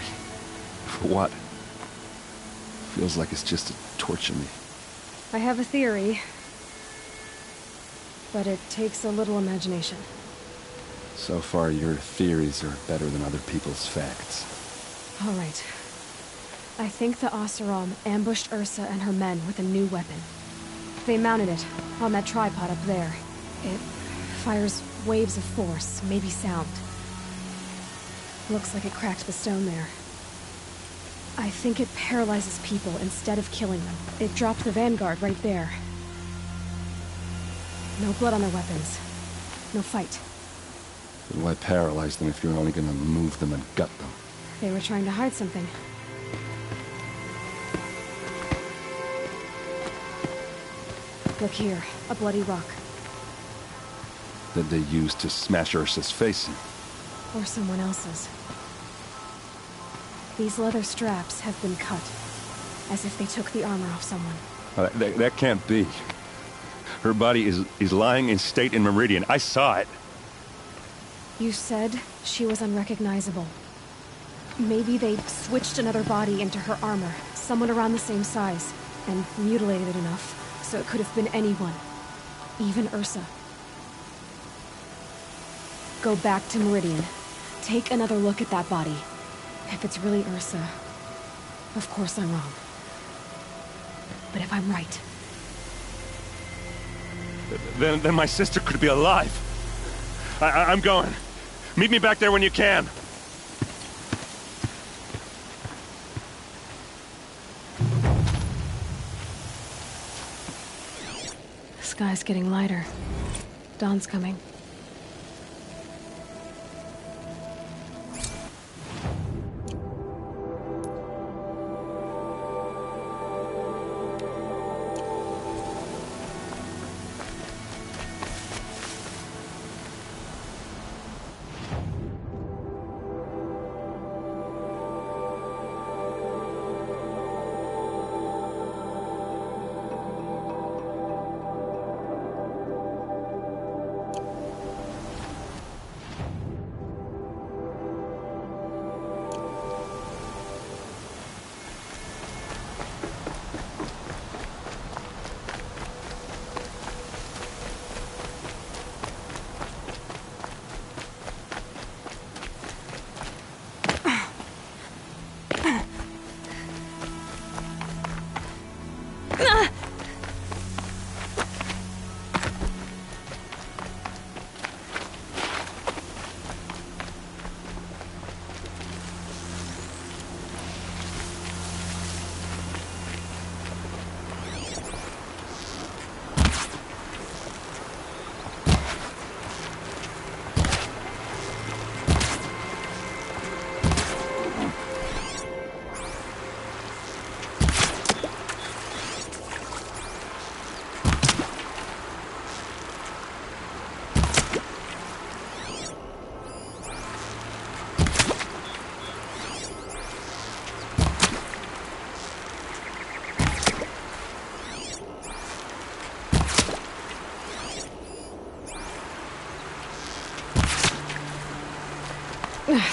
For what? Feels like it's just to torture me. I have a theory, but it takes a little imagination. So far, your theories are better than other people's facts. All right. I think the Oseram ambushed Ursa and her men with a new weapon. They mounted it on that tripod up there. It fires waves of force, maybe sound. Looks like it cracked the stone there. I think it paralyzes people instead of killing them. It dropped the vanguard right there. No blood on their weapons. No fight. Then why paralyze them if you're only gonna move them and gut them? They were trying to hide something. Look here, a bloody rock. That they used to smash Ursa's face in. Or someone else's. These leather straps have been cut, as if they took the armor off someone. That can't be. Her body is lying in state in Meridian. I saw it. You said she was unrecognizable. Maybe they switched another body into her armor, someone around the same size, and mutilated it enough, so it could have been anyone. Even Ursa. Go back to Meridian. Take another look at that body. If it's really Ursa, of course I'm wrong. But if I'm right... Then my sister could be alive. I'm going. Meet me back there when you can. The sky's getting lighter. Dawn's coming.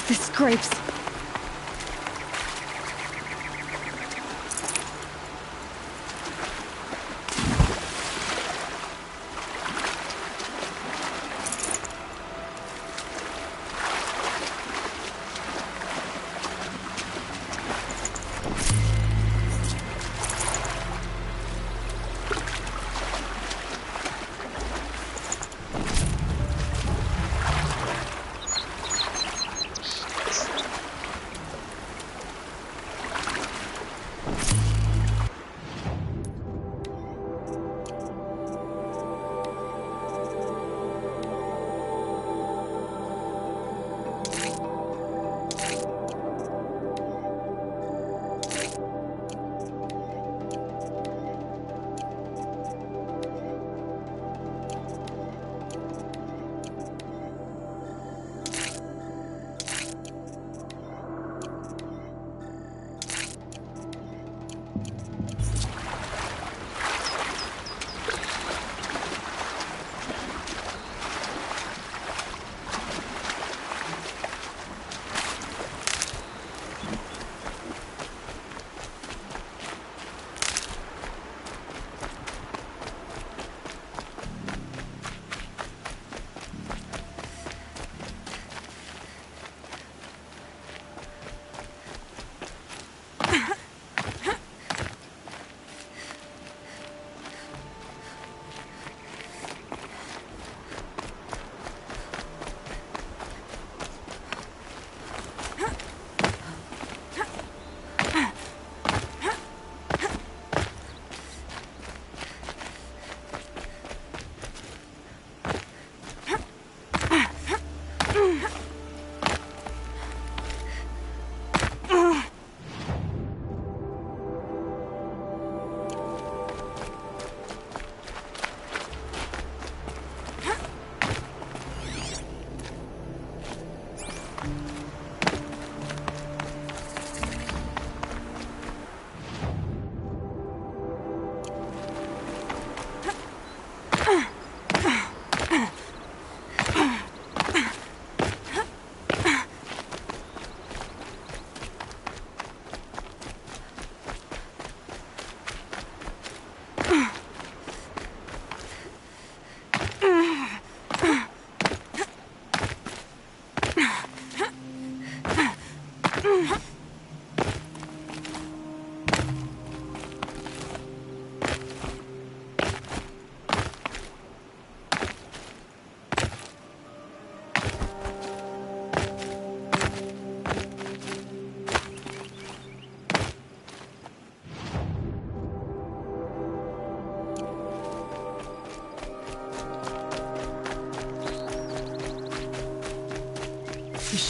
This scrapes.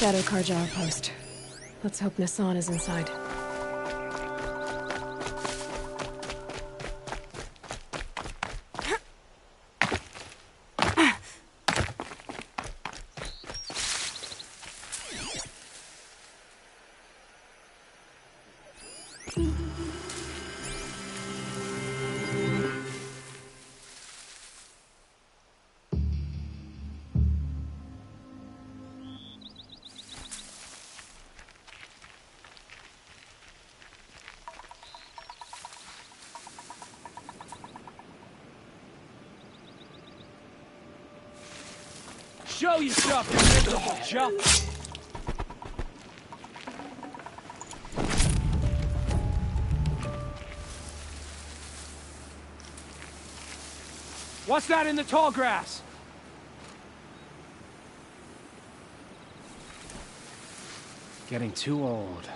Shadow Karja outpost. Let's hope Nassan is inside. Show yourself, you miserable jump! What's that in the tall grass? Getting too old.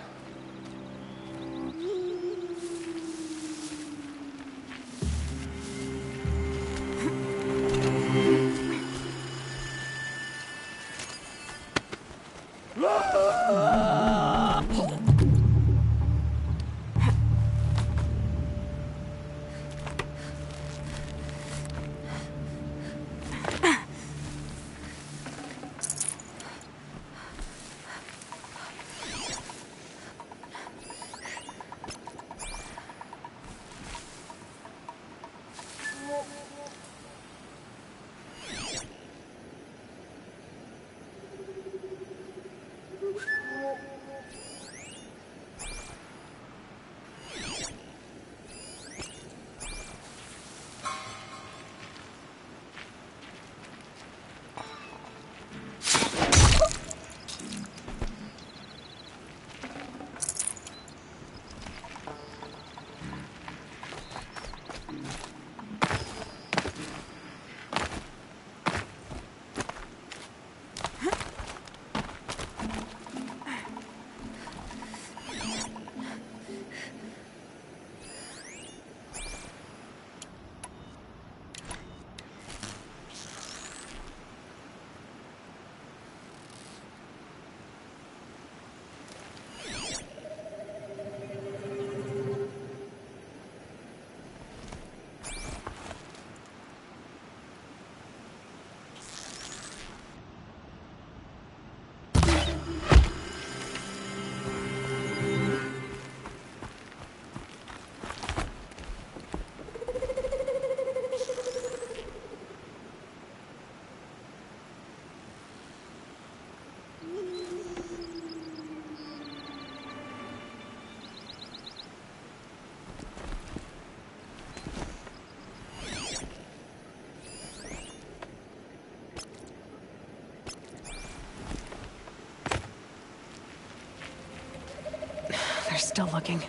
They're still looking.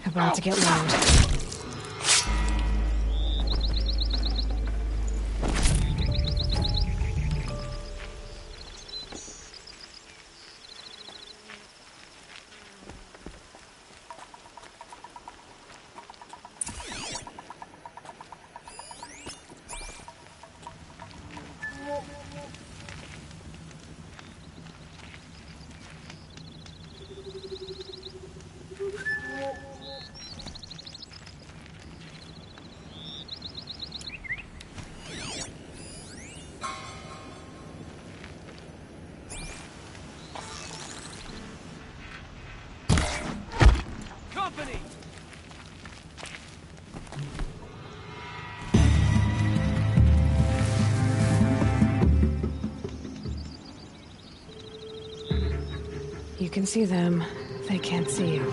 About to get loud. can see them, they can't see you.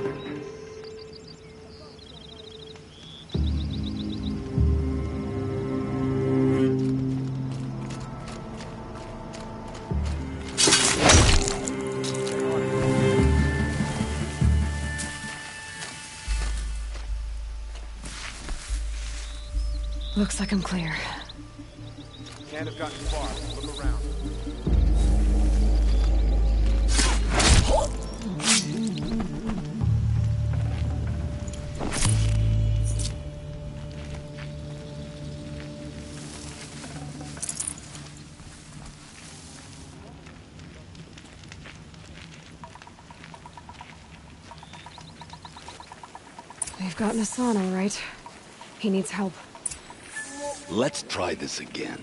Looks like I'm clear. Can't have gotten far. Look around. They've gotten Hassan, all right. He needs help. Let's try this again.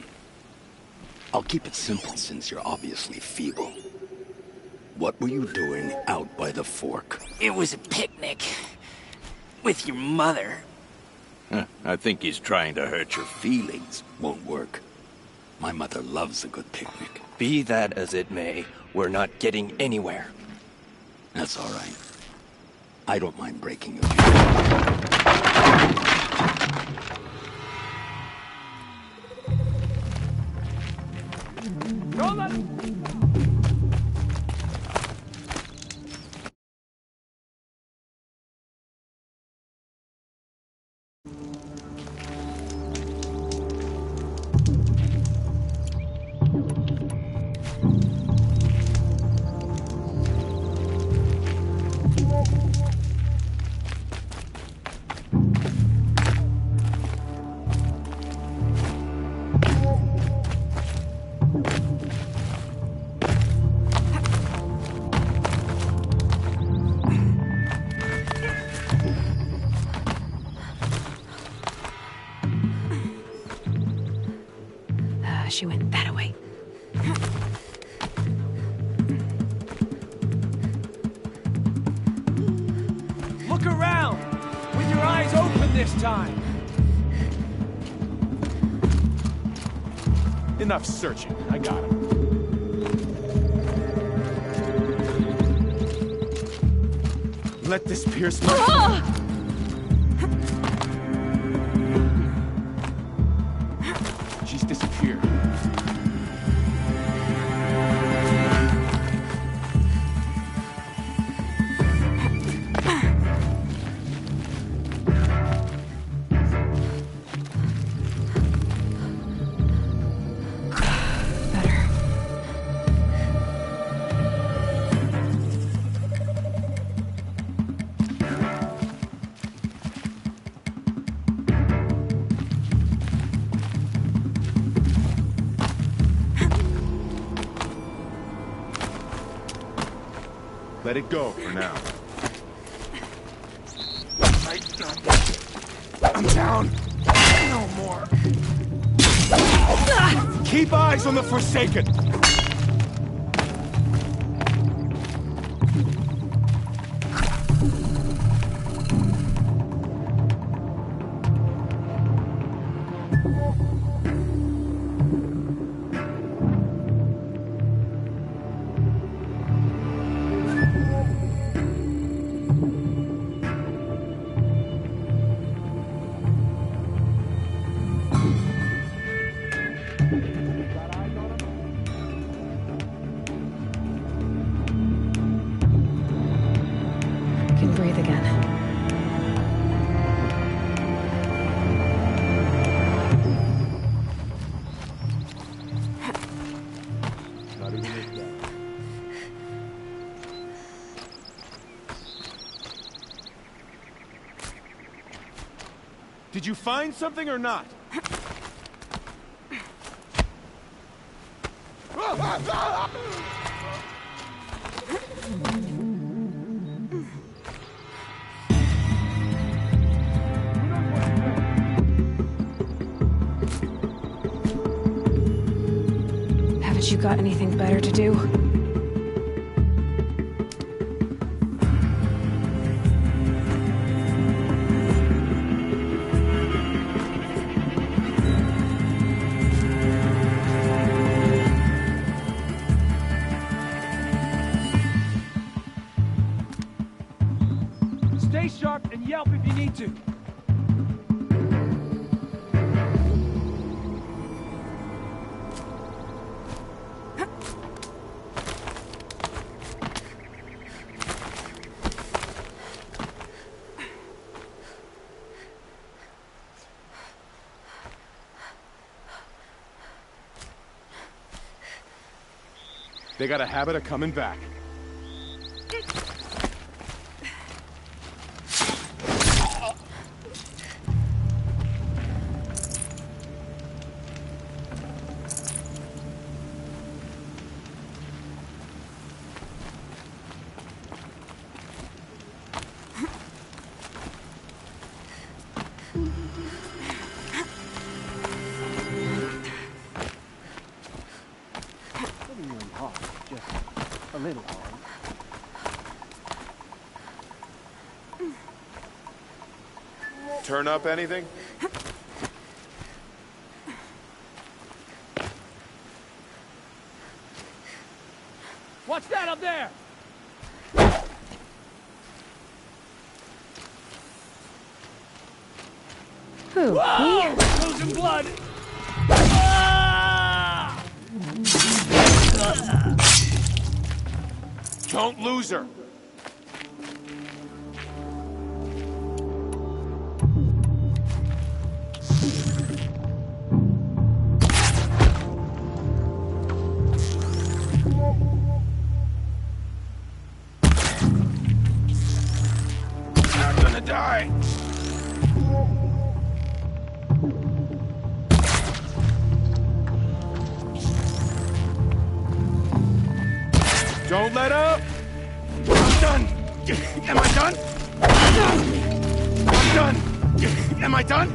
I'll keep it simple since you're obviously feeble. What were you doing out by the fork? It was a picnic. With your mother. I think he's trying to hurt your feelings. Won't work. My mother loves a good picnic. Be that as it may, we're not getting anywhere. That's all right. I don't mind breaking your feelings. She went that way. Look around! With your eyes open this time! Enough searching. I got him. Let this pierce my... She's disappeared. Let it go for now. I'm down. No more. Keep eyes on the Forsaken. Can breathe again. Not even like that. Did you find something or not? Haven't you got anything better to do? Stay sharp and yelp if you need to. They got a habit of coming back. A little hard. Turn up anything? Watch that up there! Who? Whoa! Me? Losing blood! Ah! Don't lose her! Not gonna die. Don't let up! I'm done! Am I done? I'm done! Am I done?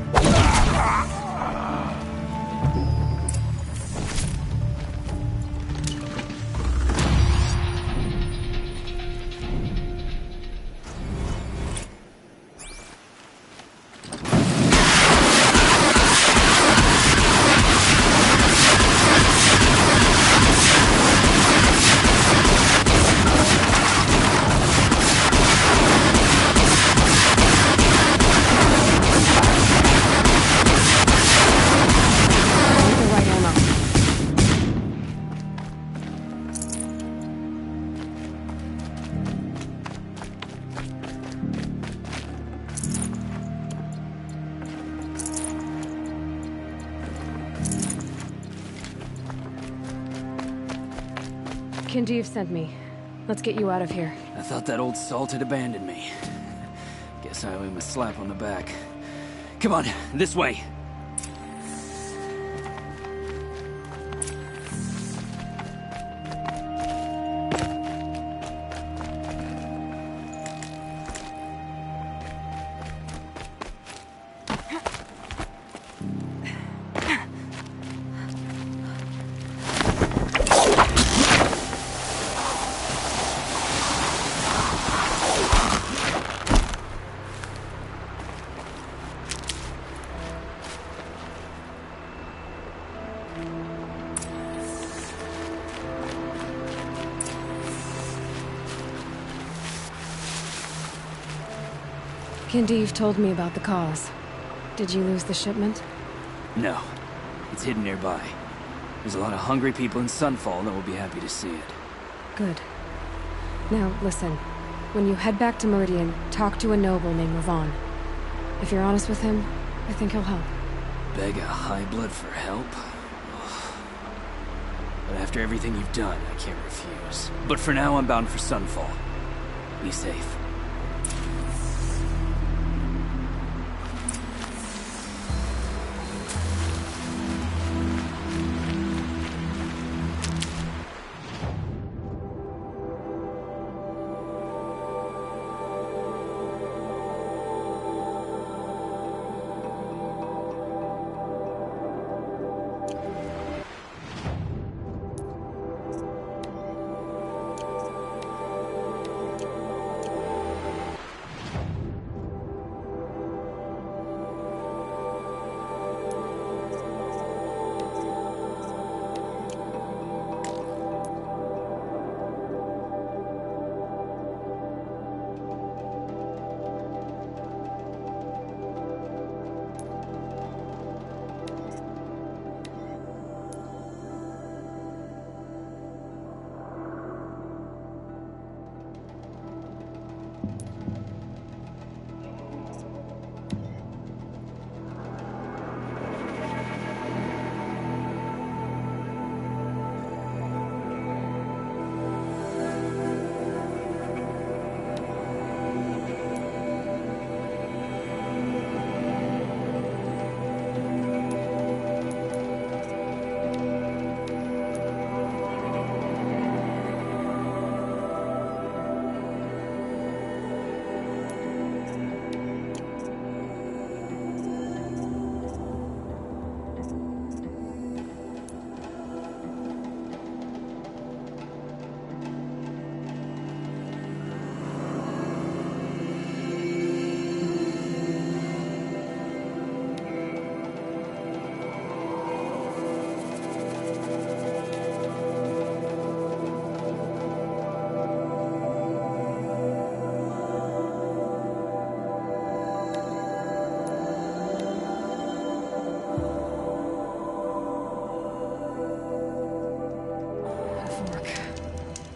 Kinjeev sent me. Let's get you out of here. I thought that old salt had abandoned me. Guess I owe him a slap on the back. Come on, this way. Kinjeev told me about the cause. Did you lose the shipment? No. It's hidden nearby. There's a lot of hungry people in Sunfall that will be happy to see it. Good. Now, listen. When you head back to Meridian, talk to a noble named Ravon. If you're honest with him, I think he'll help. Beg a high blood for help? But after everything you've done, I can't refuse. But for now, I'm bound for Sunfall. Be safe.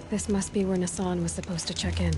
This must be where Nassan was supposed to check in.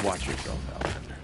Watch yourself, Outlander.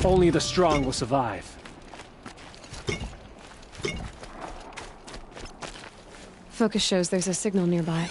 Only the strong will survive. Focus shows there's a signal nearby.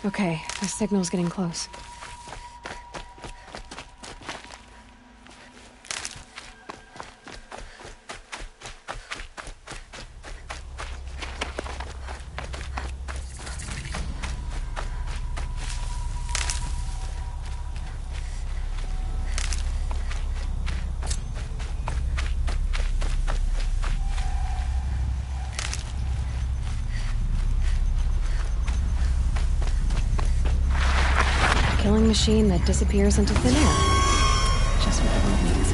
Okay, the signal's getting close. Killing machine that disappears into thin air. Just what the world needs.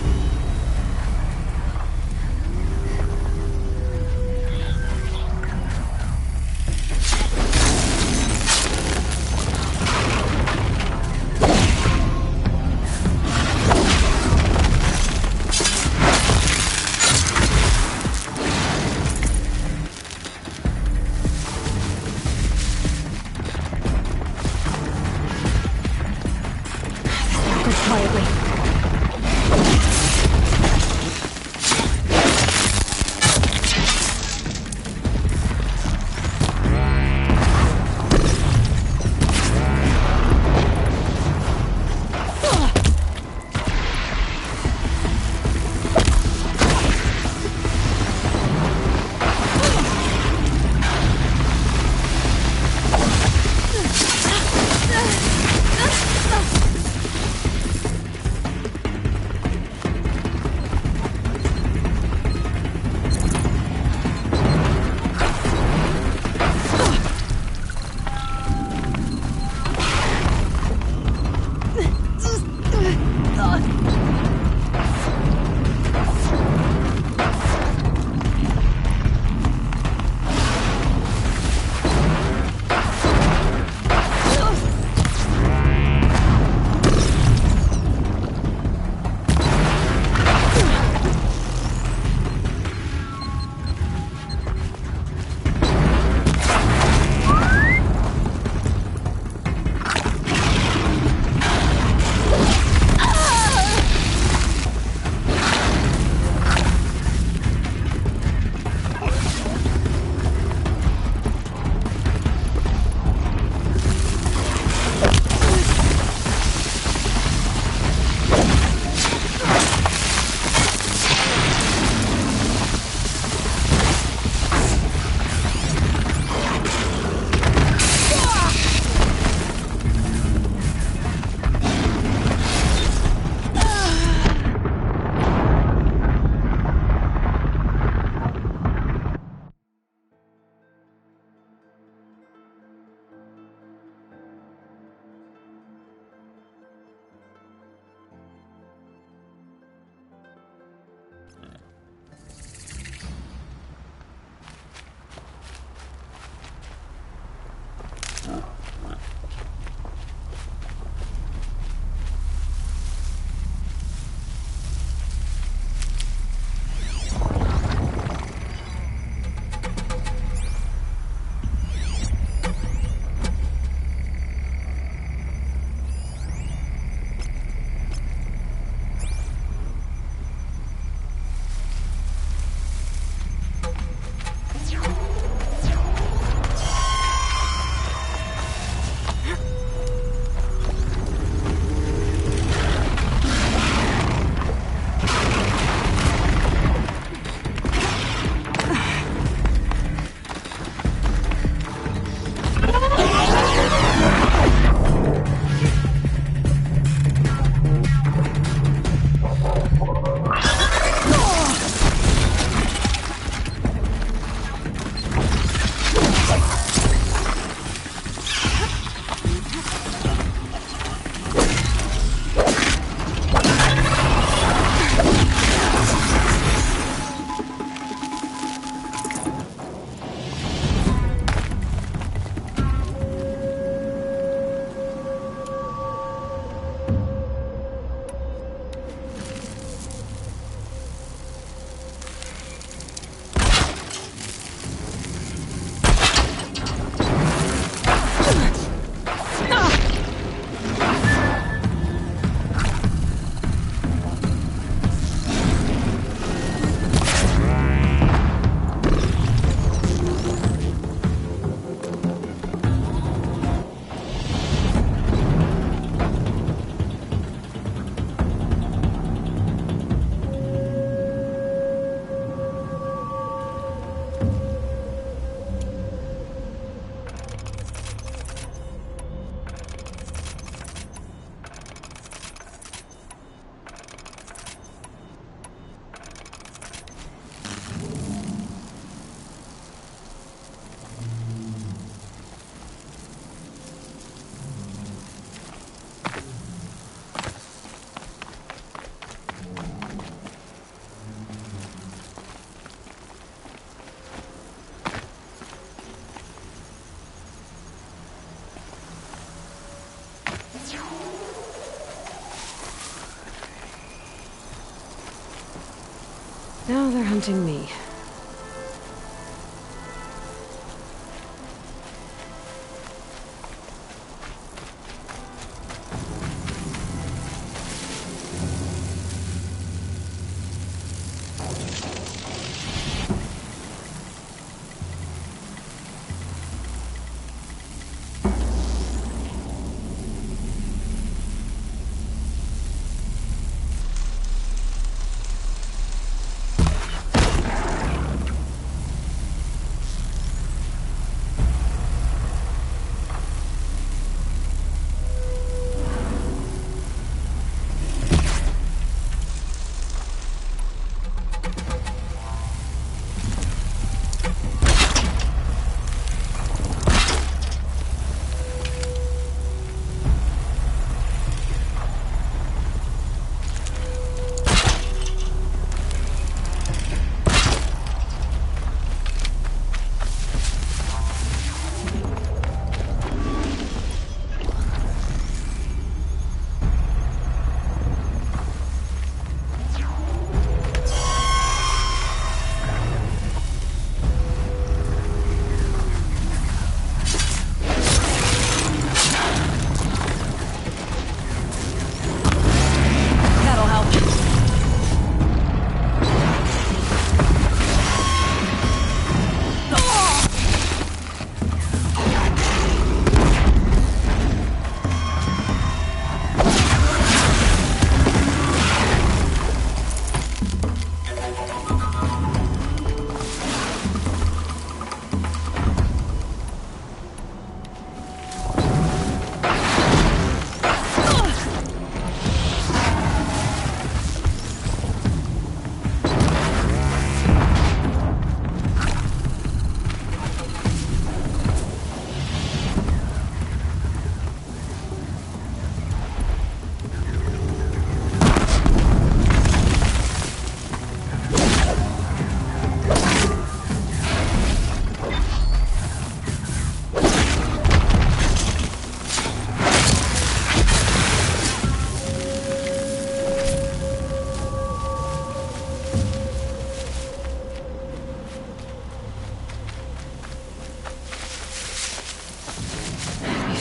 Now they're hunting me.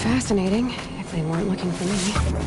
Fascinating, if they weren't looking for me.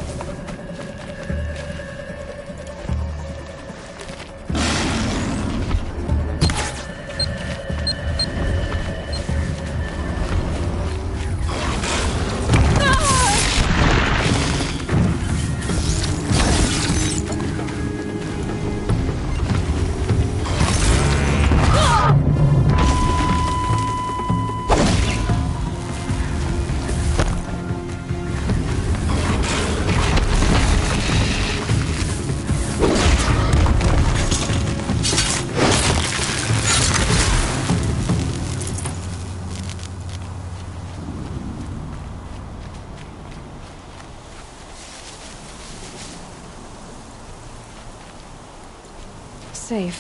Safe.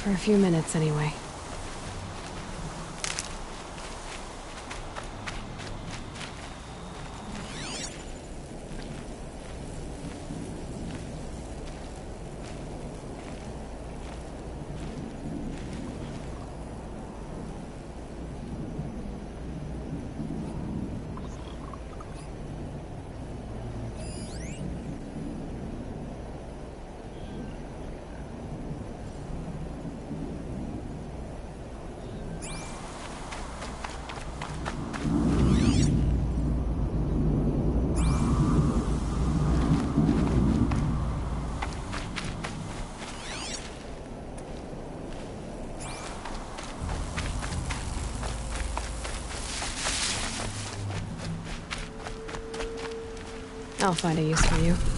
For a few minutes, anyway. I'll find a use for you.